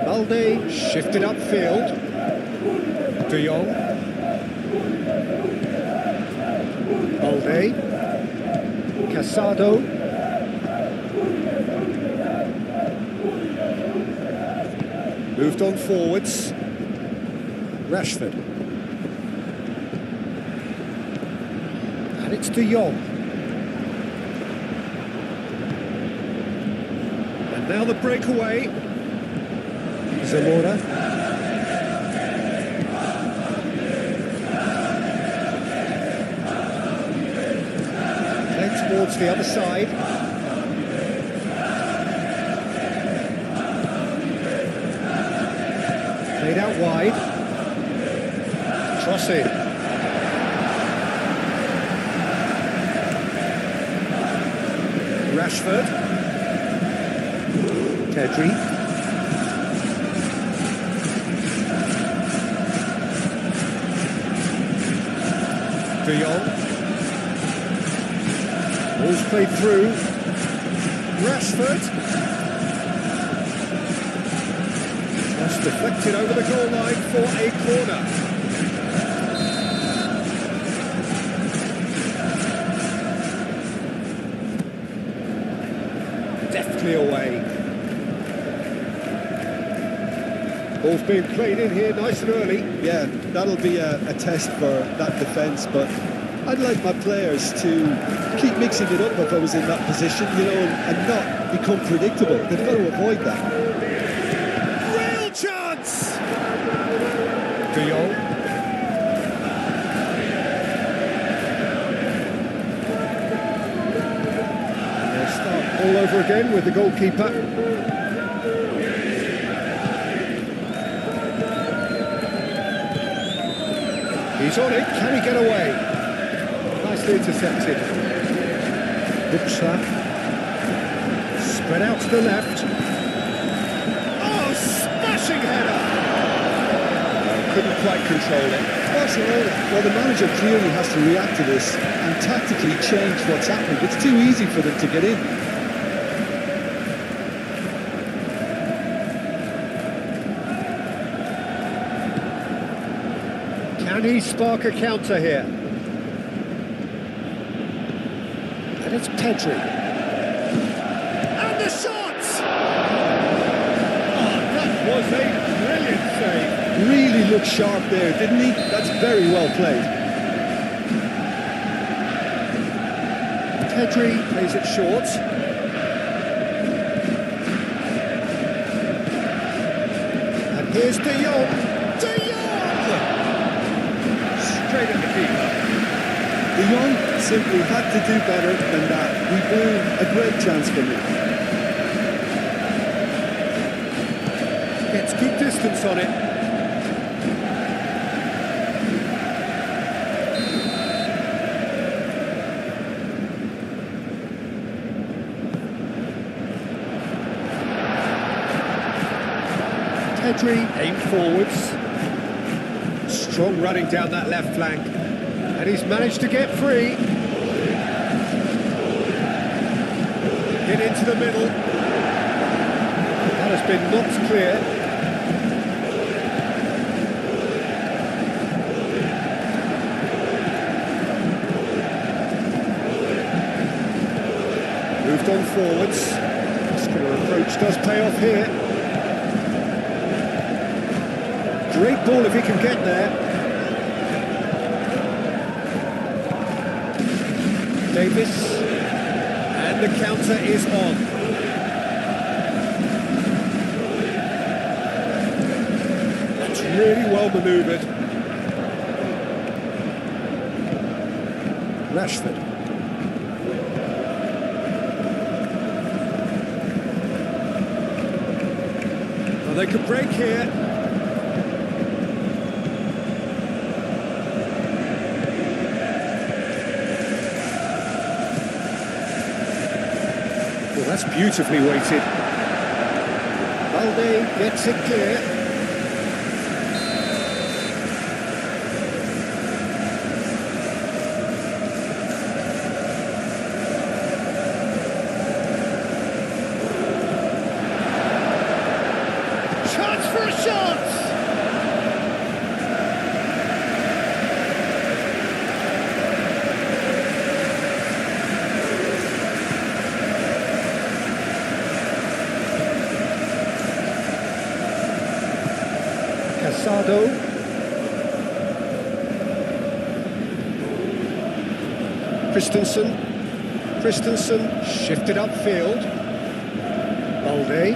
Balde shifted upfield. De Jong. Balde. Casado. Moved on forwards. Rashford. And it's De Jong. And now the breakaway. Zamora. Played towards the other side. Played out wide. Cross in. Rashford. Pedri. De Jong. Ball's played through. Rashford. That's deflected over the goal line for a corner. Deftly away. Ball's being played in here nice and early. Yeah, that'll be a test for that defence, but I'd like my players to keep mixing it up if I was in that position, you know, and not become predictable. They've got to avoid that. Real chance! De Jong. They'll start all over again with the goalkeeper. He's on it, can he get away? Nicely intercepted. Looks that. Spread out to the left. Oh, smashing header! Couldn't quite control it. Barcelona, well, the manager clearly has to react to this and tactically change what's happening. It's too easy for them to get in. Can he spark a counter here? And it's Pedri. And the shot! Oh, that was a brilliant save. Really looked sharp there, didn't he? That's very well played. Pedri plays it short. And here's De Jong. De Jong! Straight at the keeper. De Jong simply had to do better than that. We blew a great chance for him. Let's keep distance on it. Pedri aim forwards. Strong running down that left flank. And he's managed to get free. Get into the middle. That has been knocked clear. Moved on forwards. Muscular approach does pay off here. Great ball if he can get there. Davis. And the counter is on. That's really well manoeuvred. Rashford. Well, they could break here. Well, that's beautifully weighted. Balde gets it clear. Chance for a shot! Casado. Christensen shifted upfield. Balde.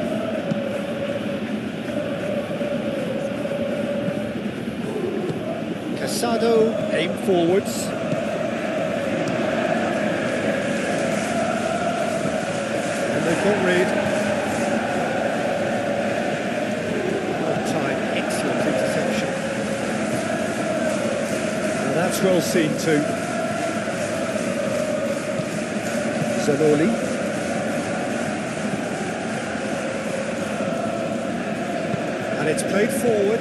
Casado aim forwards. And they've got rid. Excellent interception. Now that's well seen too. Zanoli. And it's played forward.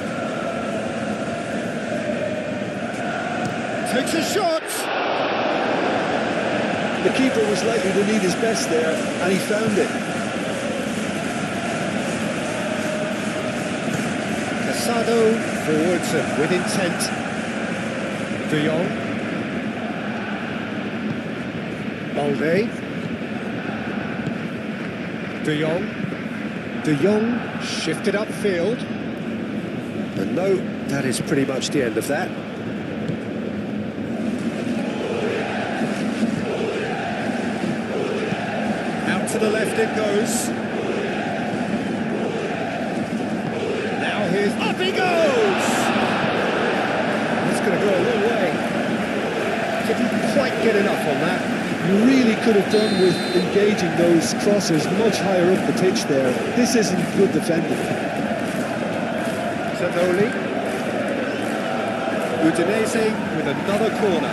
Takes a shot! The keeper was likely to need his best there, and he found it. Casado forwards and with intent. De Jong. Balde. De Jong. De Jong shifted upfield. And no, that is pretty much the end of that. Out to the left it goes. Now here's... Up he goes! That's going to go a long way. Didn't quite get enough on that. You really could have done with engaging those crosses much higher up the pitch there. This isn't good defending. Zanoli. Udinese with another corner.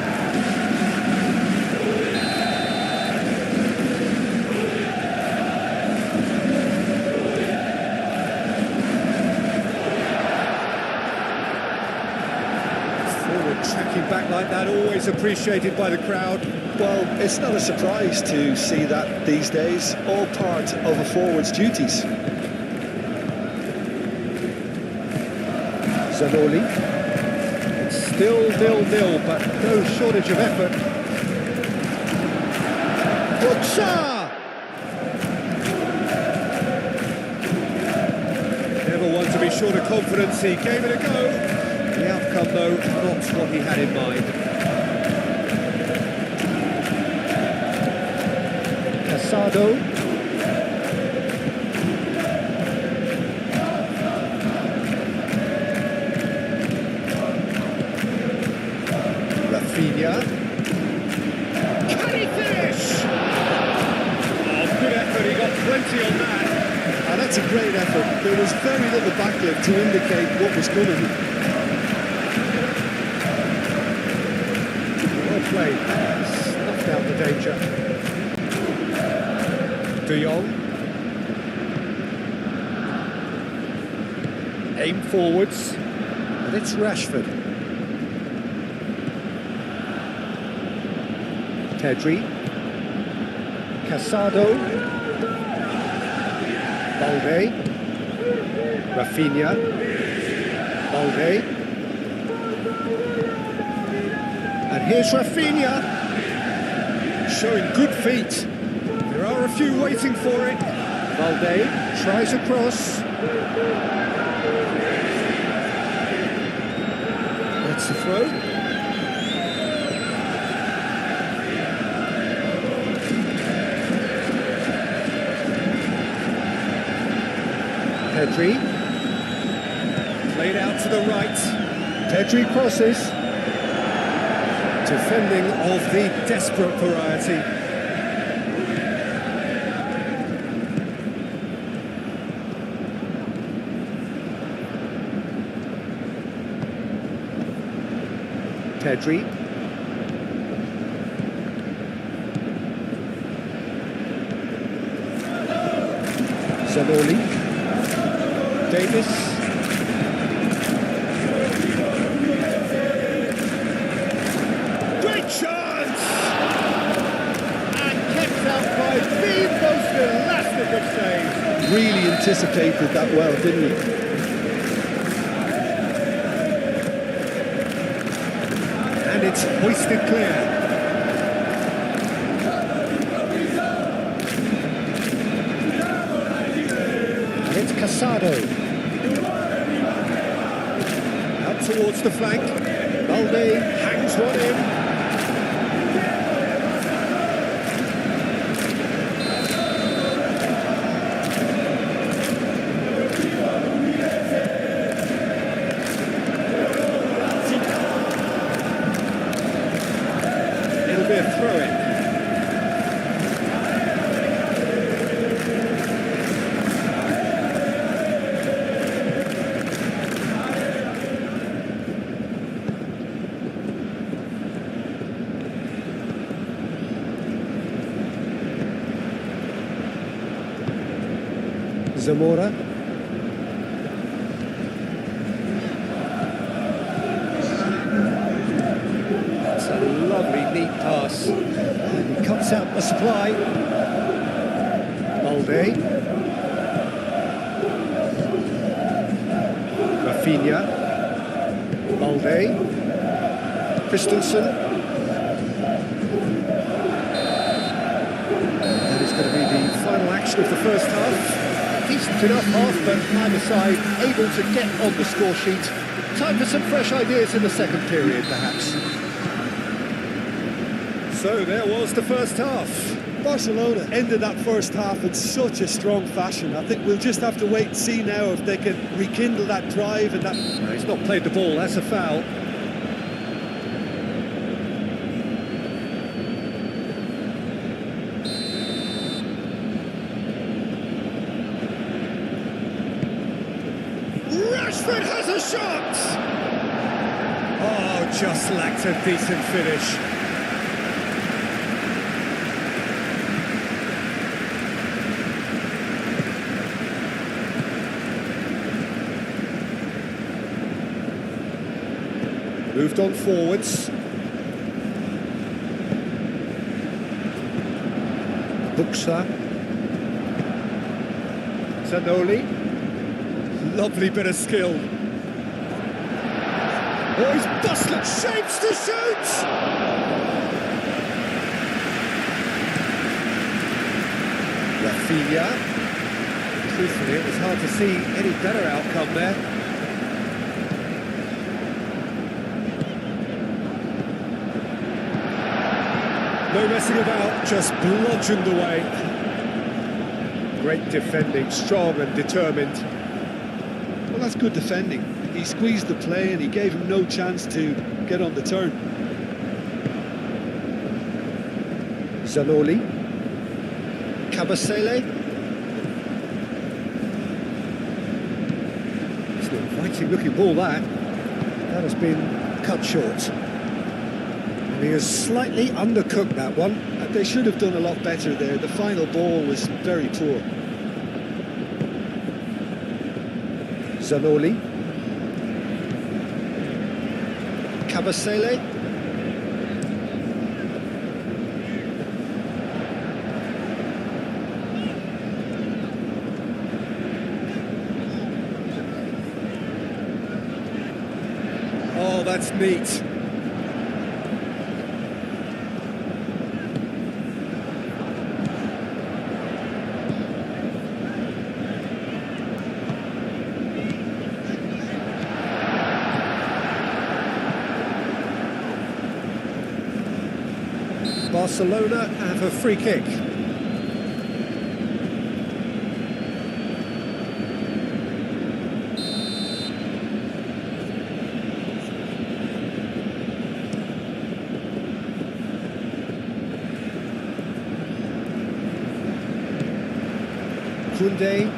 Forward tracking back like that, always appreciated by the crowd. Well, it's not a surprise to see that these days, all part of a forward's duties. Zanoli. It's still 0-0, but no shortage of effort. Butcher! Never one to be short of confidence, he gave it a go. The outcome, though, not what he had in mind. Casado. Rafinha. Can he finish? Oh, good effort, he got plenty on that. And that's a great effort. There was very little backlift to indicate what was coming. Well played, snuffed out the danger. De Jong. Aim forwards. And it's Rashford. Pedri. Casado. Balde. Rafinha. Balde. And here's Rafinha. Showing good feet. There are a few waiting for it. Balde tries a cross. That's the throw. Pedri. Played out to the right. Pedri crosses. Defending of the desperate variety. Pedri. Zanoli. Davis. Great chance! And kept out by the most elastic of saves. Really anticipated that well, didn't he? And it's hoisted clear. And it's Casado. Out towards the flank. Balde hangs one in. It'll be a throw-in. Zamora. lovely, neat pass. And he cuts out the supply. Balde. Rafinha. Balde. Christensen. That is going to be the final action of the first half. Decent enough half, but neither side able to get on the score sheet. Time for some fresh ideas in the second period, perhaps. So there was the first half. Barcelona ended that first half in such a strong fashion. I think we'll just have to wait and see now if they can rekindle that drive and that... No, he's not played the ball, that's a foul. Rashford has a shot! Oh, just lacked a decent finish. Moved on forwards. Buxa. Zanoli. Lovely bit of skill. Oh, he's busted shapes to shoot! Rafinha. Truthfully, it was hard to see any better outcome there. No messing about, just bludgeoned away. Great defending, strong and determined. Well, that's good defending. He squeezed the play and he gave him no chance to get on the turn. Zanoli. Cabasele. It's an inviting looking ball, that. That has been cut short. And he has slightly undercooked that one. They should have done a lot better there. The final ball was very poor. Zanoli. Cabasele. Oh, that's neat. Barcelona have a free kick. Kunde.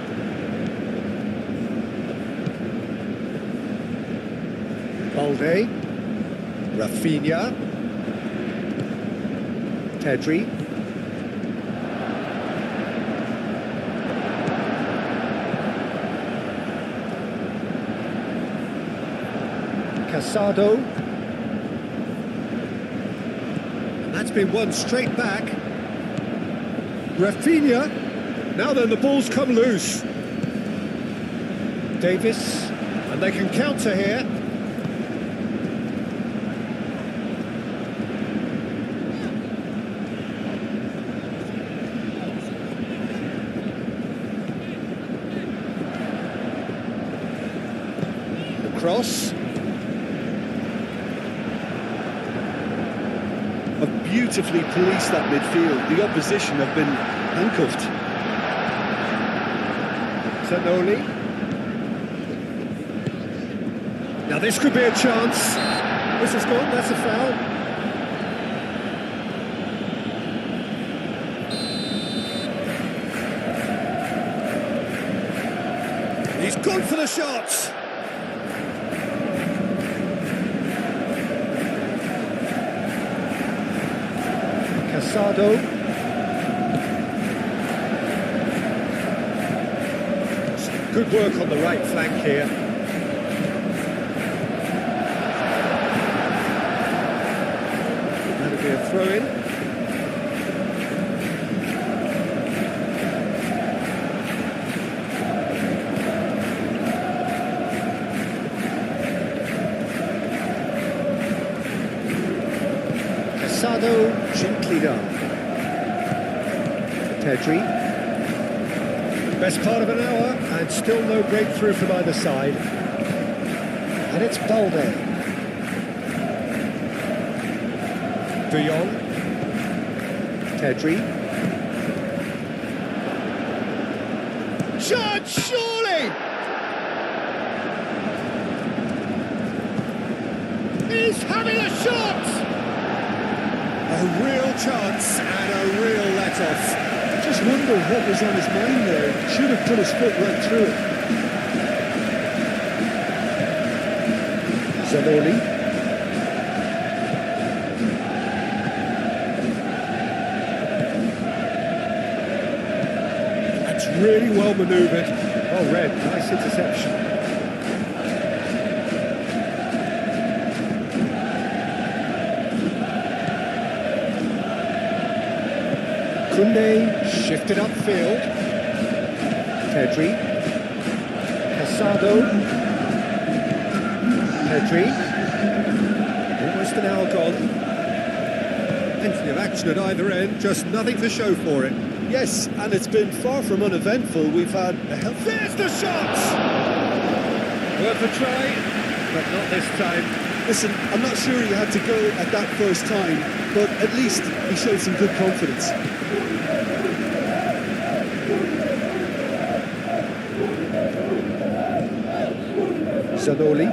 Balde. Rafinha. Pedri. Casado. And that's been won straight back. Rafinha. Now then, the ball's come loose. Davis. And they can counter here. Cross. Have beautifully policed that midfield. The opposition have been handcuffed. Zanoli. Now this could be a chance. This is gone, that's a foul. He's gone for the shot. Casado. Good work on the right flank here. throw in. Gently done. Pedri. Best part of an hour and still no breakthrough from either side. And it's Balde. De Jong. Pedri. Shot, surely! He's having a shot! A real chance and a real let-off. Just wonder what was on his mind there. Should have put his foot right through it. Zanoli. That's really well manoeuvred. Well read, nice interception. Kunde shifted upfield. Pedri. Casado. Pedri. Almost an hour gone. Plenty of action at either end, just nothing to show for it. Yes, and it's been far from uneventful. We've had a healthy... There's the shot! Worth a try, but not this time. Listen, I'm not sure he had to go at that first time, but at least he showed some good confidence. Zanoli.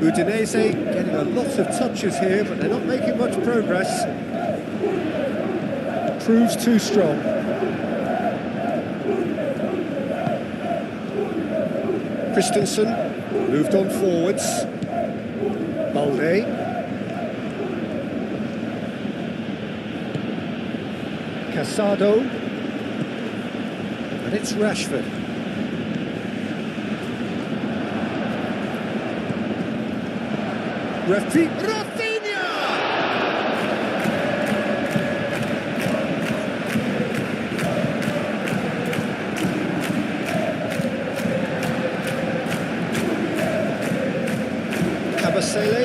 Udinese getting a lot of touches here, but they're not making much progress. Proves too strong. Christensen moved on forwards. Balde. Casado. And it's Rashford. Rafinha! Kabasele.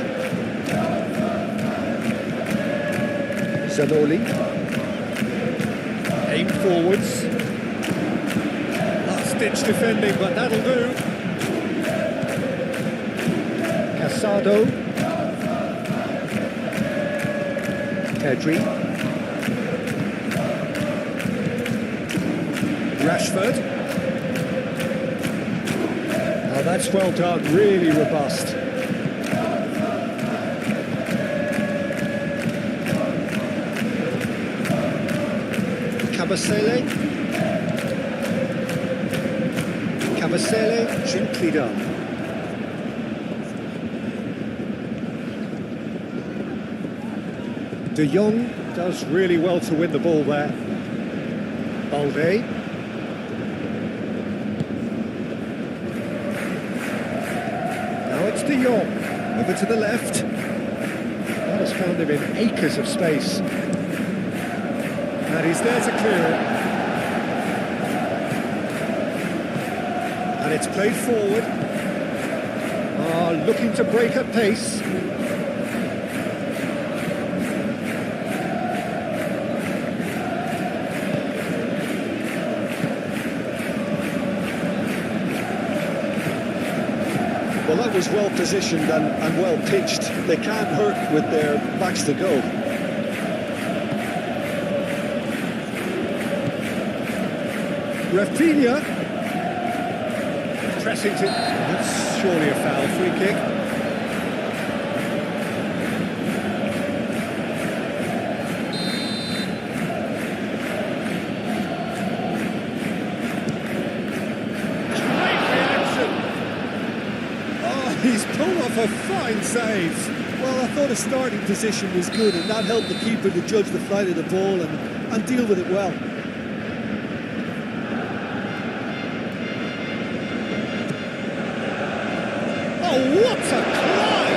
Zanoli. Aim forwards. Last-ditch defending, but that'll do. Casado. Pedri. Rashford. Oh, that's well done, really robust. Kabasele. Kabasele, gently done. De Jong does really well to win the ball there. Balde. Now it's De Jong. Over to the left. That has found him in acres of space. And he's there to clear it. And it's played forward. Looking to break at pace. Well, that was well positioned and well pitched. They can't hurt with their backs to go. Rafinha. Pressing to... That's surely a foul. Free kick. He's pulled off a fine save. Well, I thought his starting position was good, and that helped the keeper to judge the flight of the ball and deal with it well. Oh, what a climb!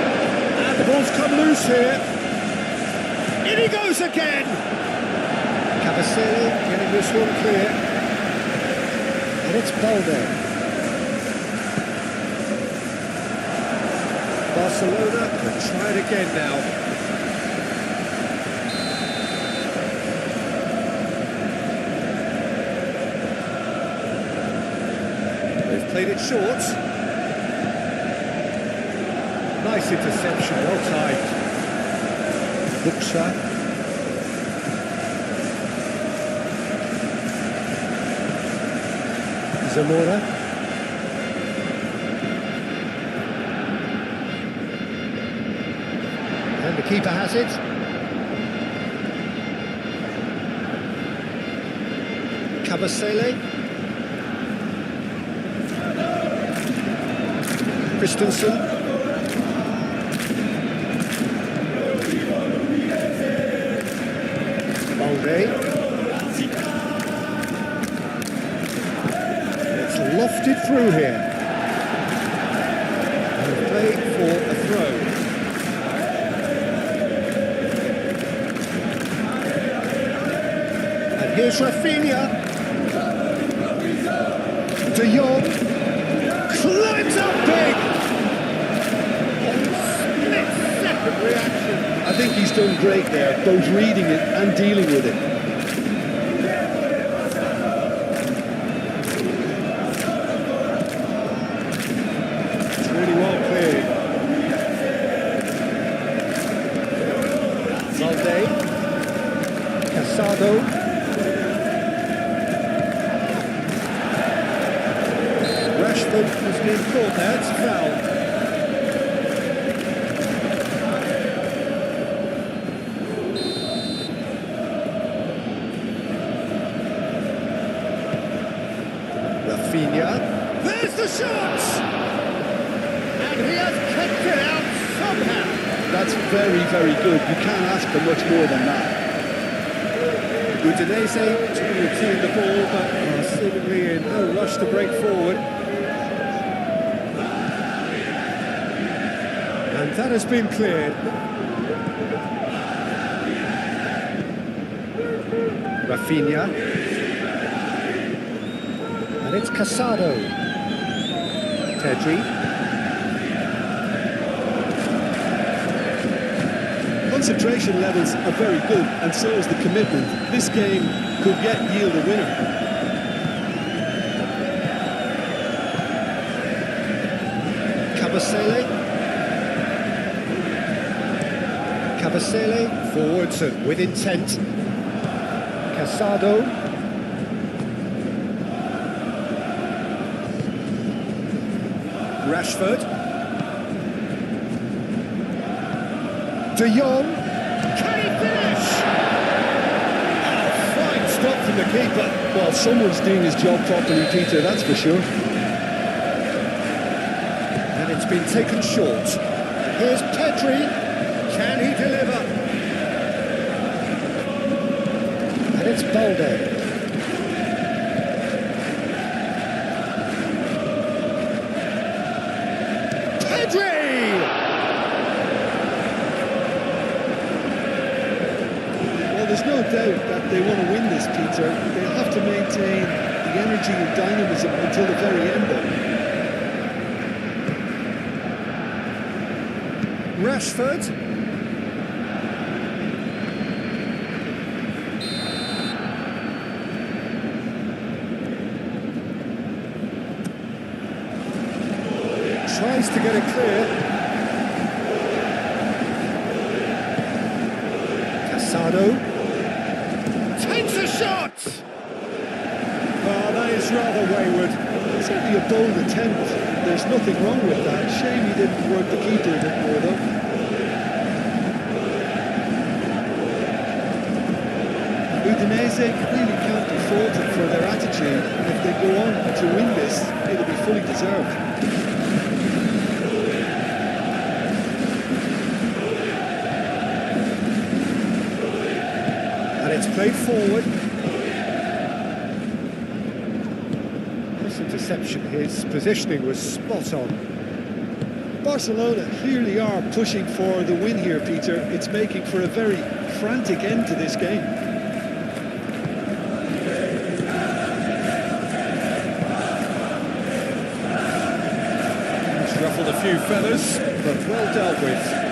And the ball's come loose here. He goes again! Cavaselli getting this one clear. And it's Balde. Barcelona can try it again now. They've played it short. Nice interception, well timed. Buxa. Zamora. And the keeper has it. Cavaselli. Christensen. Balde. It's lofted through here. And played for a throw. And here's Rafinha. De Jong climbs up big. Split-second reaction. I think he's done great there, both reading it and dealing with it. It's really well played. Balde. Casado. Rashford has been caught there, it's a foul. Rafinha. There's the shot! And he has kicked it out somehow. That's very, very good. You can't ask for much more than that. Udinese to retain the ball, but seemingly in no rush to break forward. And that has been cleared. Rafinha. And it's Casado. Pedri. Concentration levels are very good, and so is the commitment. This game could yet yield a winner. Cavaselli forwards and with intent. Casado. Rashford. De Jong. Can he finish? Oh, fine stop from the keeper. Well, someone's doing his job properly, Peter, that's for sure. And it's been taken short. Here's Pedri. Can he deliver? And it's Balde. There's no doubt that they want to win this, Peter. They'll have to maintain the energy and dynamism until the very end, though. Rashford. Tries to get it clear. Casado. Takes a shot! Oh, that is rather wayward. It's only a bold attempt. There's nothing wrong with that. Shame he didn't work the keeper a bit more, though. Udinese really can't be faulted for their attitude. If they go on to win this, it'll be fully deserved. And it's played forward. This interception, his positioning was spot on. Barcelona clearly are pushing for the win here, Peter. It's making for a very frantic end to this game. It's ruffled a few feathers, but well dealt with.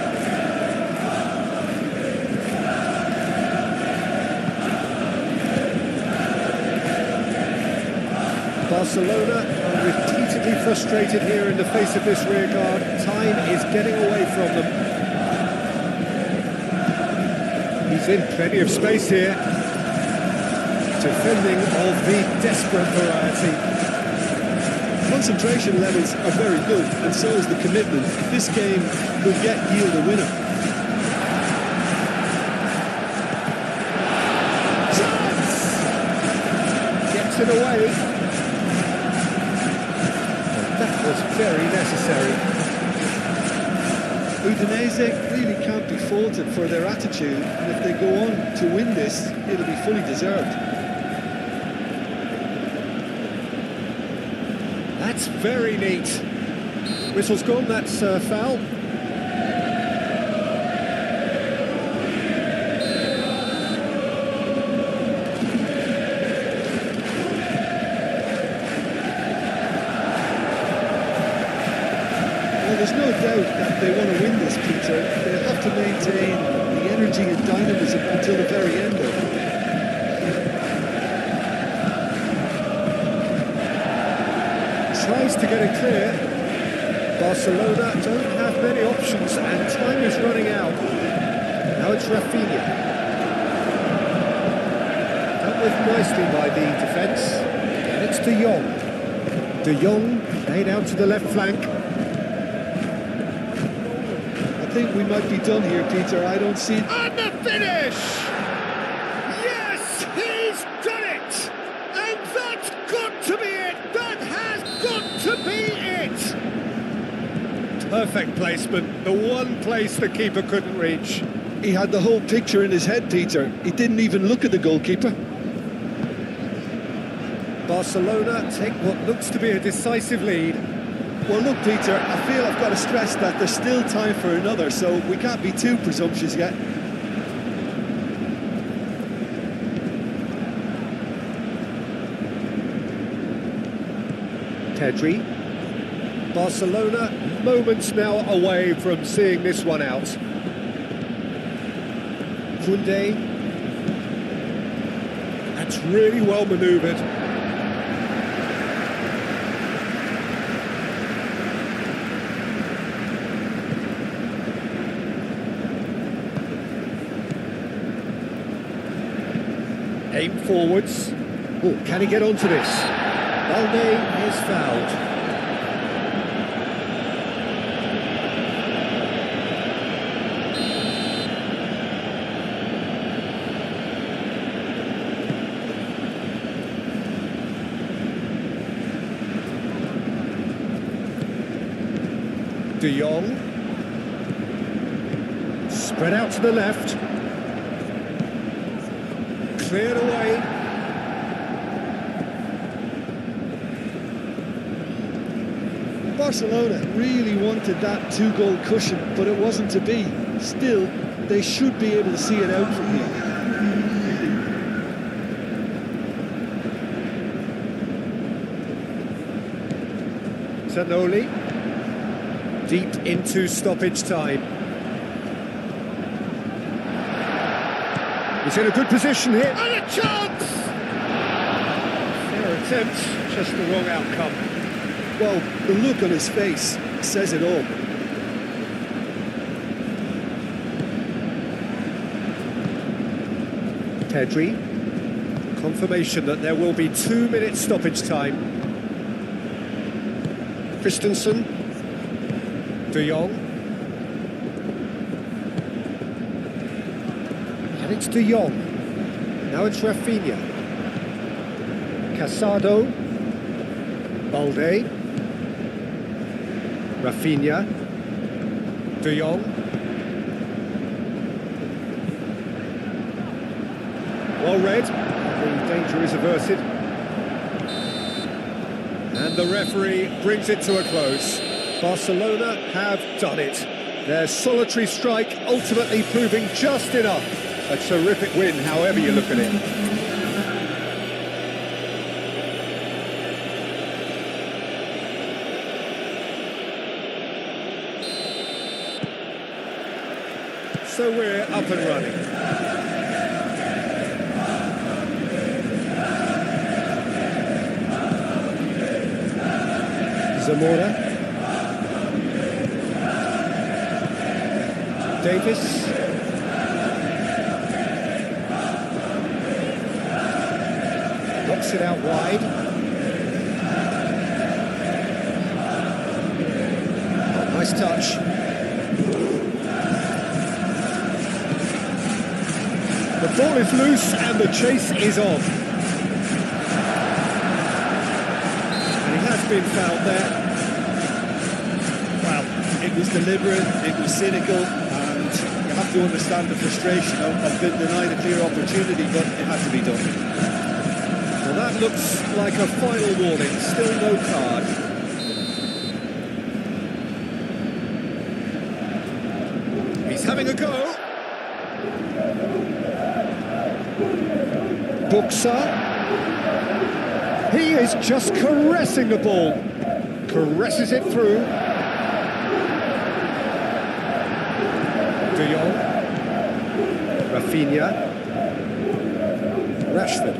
Barcelona are repeatedly frustrated here in the face of this rearguard. Time is getting away from them. He's in plenty of space here. Defending of the desperate variety. Concentration levels are very good, and so is the commitment. This game will yield a winner. Gets it away. Was very necessary. Udinese really can't be faulted for their attitude, and if they go on to win this, it'll be fully deserved. That's very neat. Whistle's gone, that's a foul. There's no doubt that they want to win this, Peter. They'll have to maintain the energy and dynamism until the very end of it. Tries to get it clear. Barcelona don't have many options and time is running out. Now it's Rafinha. Dealt with nicely by the defence. And it's De Jong. De Jong laid out to the left flank. I think we might be done here, Peter. I don't see... And the finish! Yes, he's done it! And that's got to be it! That has got to be it! Perfect placement, the one place the keeper couldn't reach. He had the whole picture in his head, Peter. He didn't even look at the goalkeeper. Barcelona take what looks to be a decisive lead. Well, look, Peter, I feel I've got to stress that there's still time for another, so we can't be too presumptuous yet. Pedri. Barcelona, moments now away from seeing this one out. Koundé. That's really well manoeuvred. Aim forwards. Oh, can he get onto this? Balde is fouled. De Jong. Spread out to the left. Cleared away. Barcelona really wanted that two-goal cushion, but it wasn't to be. Still, they should be able to see it out from here. Zanoli. Deep into stoppage time. He's in a good position here. And a chance! Fair attempt, just the wrong outcome. Well, the look on his face says it all. Pedri. Confirmation that there will be 2 minutes stoppage time. Christensen. De Jong. And it's De Jong. Now it's Rafinha. Casado. Balde. Rafinha. De Jong. Well read. The danger is averted. And the referee brings it to a close. Barcelona have done it. Their solitary strike ultimately proving just enough. A terrific win, however you look at it. So we're up and running. Zamora. Davis. Knocks it out wide. Oh, nice touch. The ball is loose and the chase is on. And he has been fouled there. Well, it was deliberate, it was cynical, and you have to understand the frustration of being denied a clear opportunity, but it had to be done. Well, that looks like a final warning, still no card. He's having a go. Buxa. He is just caressing the ball. Caresses it through. De Jong. Rafinha. Rashford.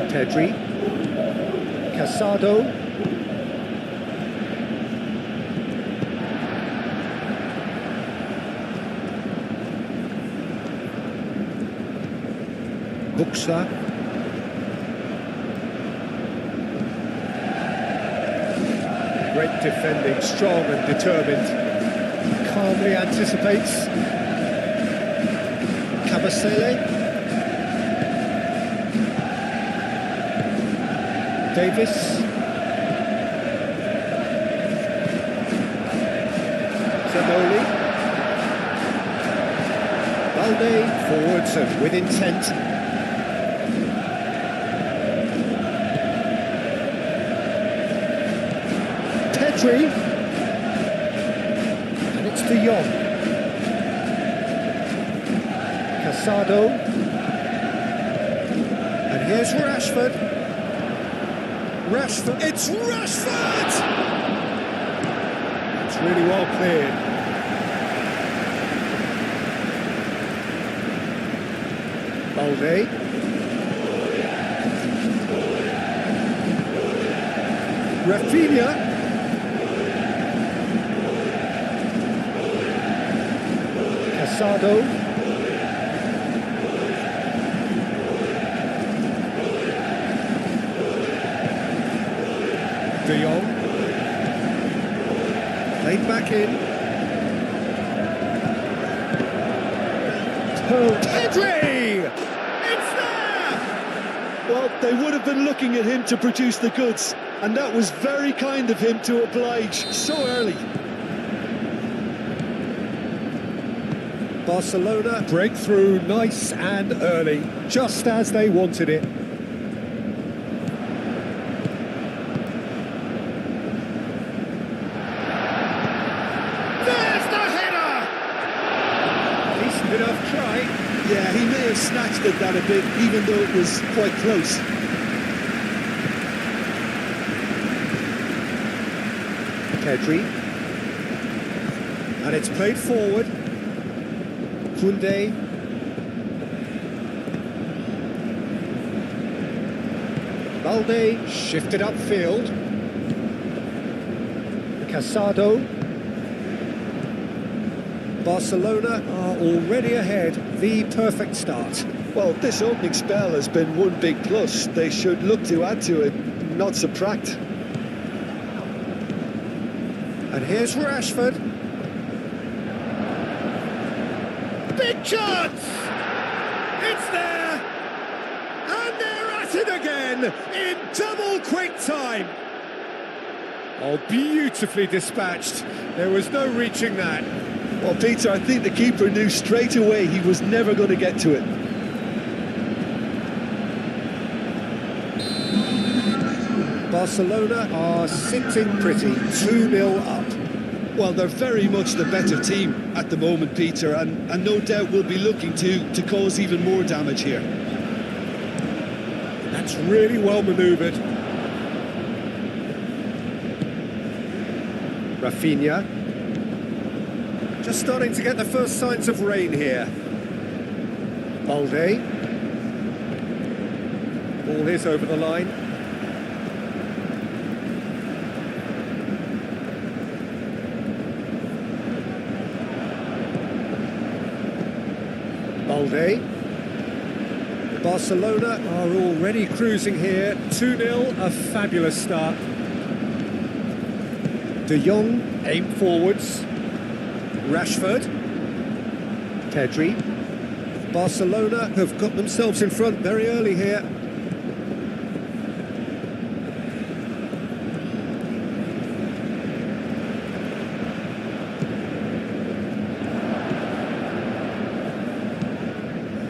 Pedri. Casado. Buxa. Great defending, strong and determined. Calmly anticipates. Cabasele. Davis. Zanoli. Balde forwards and with intent. And it's De Jong. Casado. And here's Rashford. Rashford. It's Rashford! It's really well cleared. Balde. Rafinha. Casado. De Jong. Played back in. Pedri! It's there! Well, they would have been looking at him to produce the goods, and that was very kind of him to oblige so early. Barcelona breakthrough nice and early, just as they wanted it. There's the header! Decent enough try. Yeah, he may have snatched at that a bit, even though it was quite close. Pedri. And it's played forward. Kunde. Balde shifted upfield. Casado. Barcelona are already ahead. The perfect start. Well, this opening spell has been one big plus. They should look to add to it, not subtract. And here's Rashford. Big chance! It's there! And they're at it again in double quick time. Oh, beautifully dispatched. There was no reaching that. Well, Peter, I think the keeper knew straight away he was never going to get to it. Barcelona are sitting pretty, 2-0 up. Well, they're very much the better team at the moment, Peter, and no doubt will be looking to cause even more damage here. That's really well manoeuvred. Rafinha. Just starting to get the first signs of rain here. Balde. Ball is over the line. Balde. Barcelona are already cruising here. 2-0, a fabulous start. De Jong, aim forwards. Rashford. Pedri. Barcelona have got themselves in front very early here.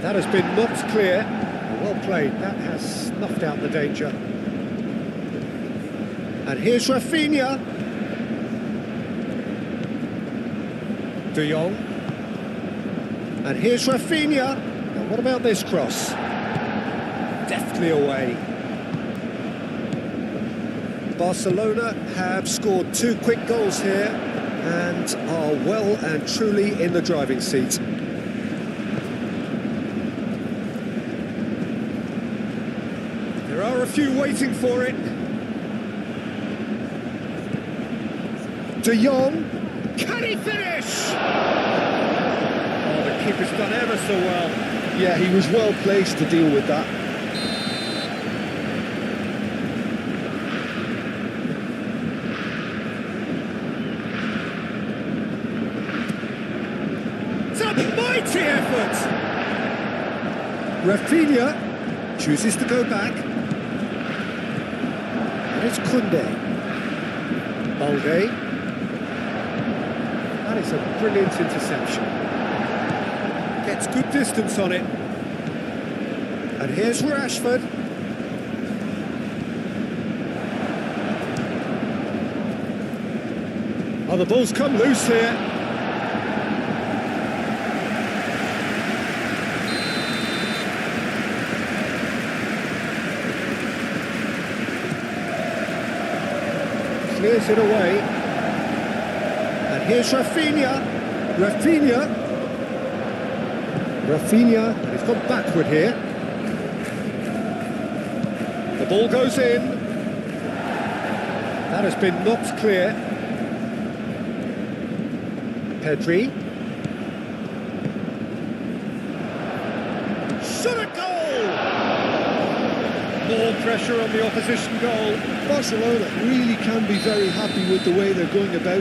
That has been knocked clear. Well played. That has snuffed out the danger. And here's Rafinha. De Jong. And here's Rafinha. Now what about this cross? Deftly away. Barcelona have scored 2 quick goals here and are well and truly in the driving seat. There are a few waiting for it. De Jong. Can he finish? Oh, the keeper's done ever so well. Yeah, he was well placed to deal with that. It's a mighty effort! Rafinha chooses to go back. And it's Kunde. Balde. That is a brilliant interception. Gets good distance on it. And here's Rashford. Oh, the ball's come loose here. Clears it away. And here's Rafinha. Rafinha. He's gone backward here. The ball goes in. That has been knocked clear. Pedri. Shot a goal! More pressure on the opposition goal. Barcelona really can be very happy with the way they're going about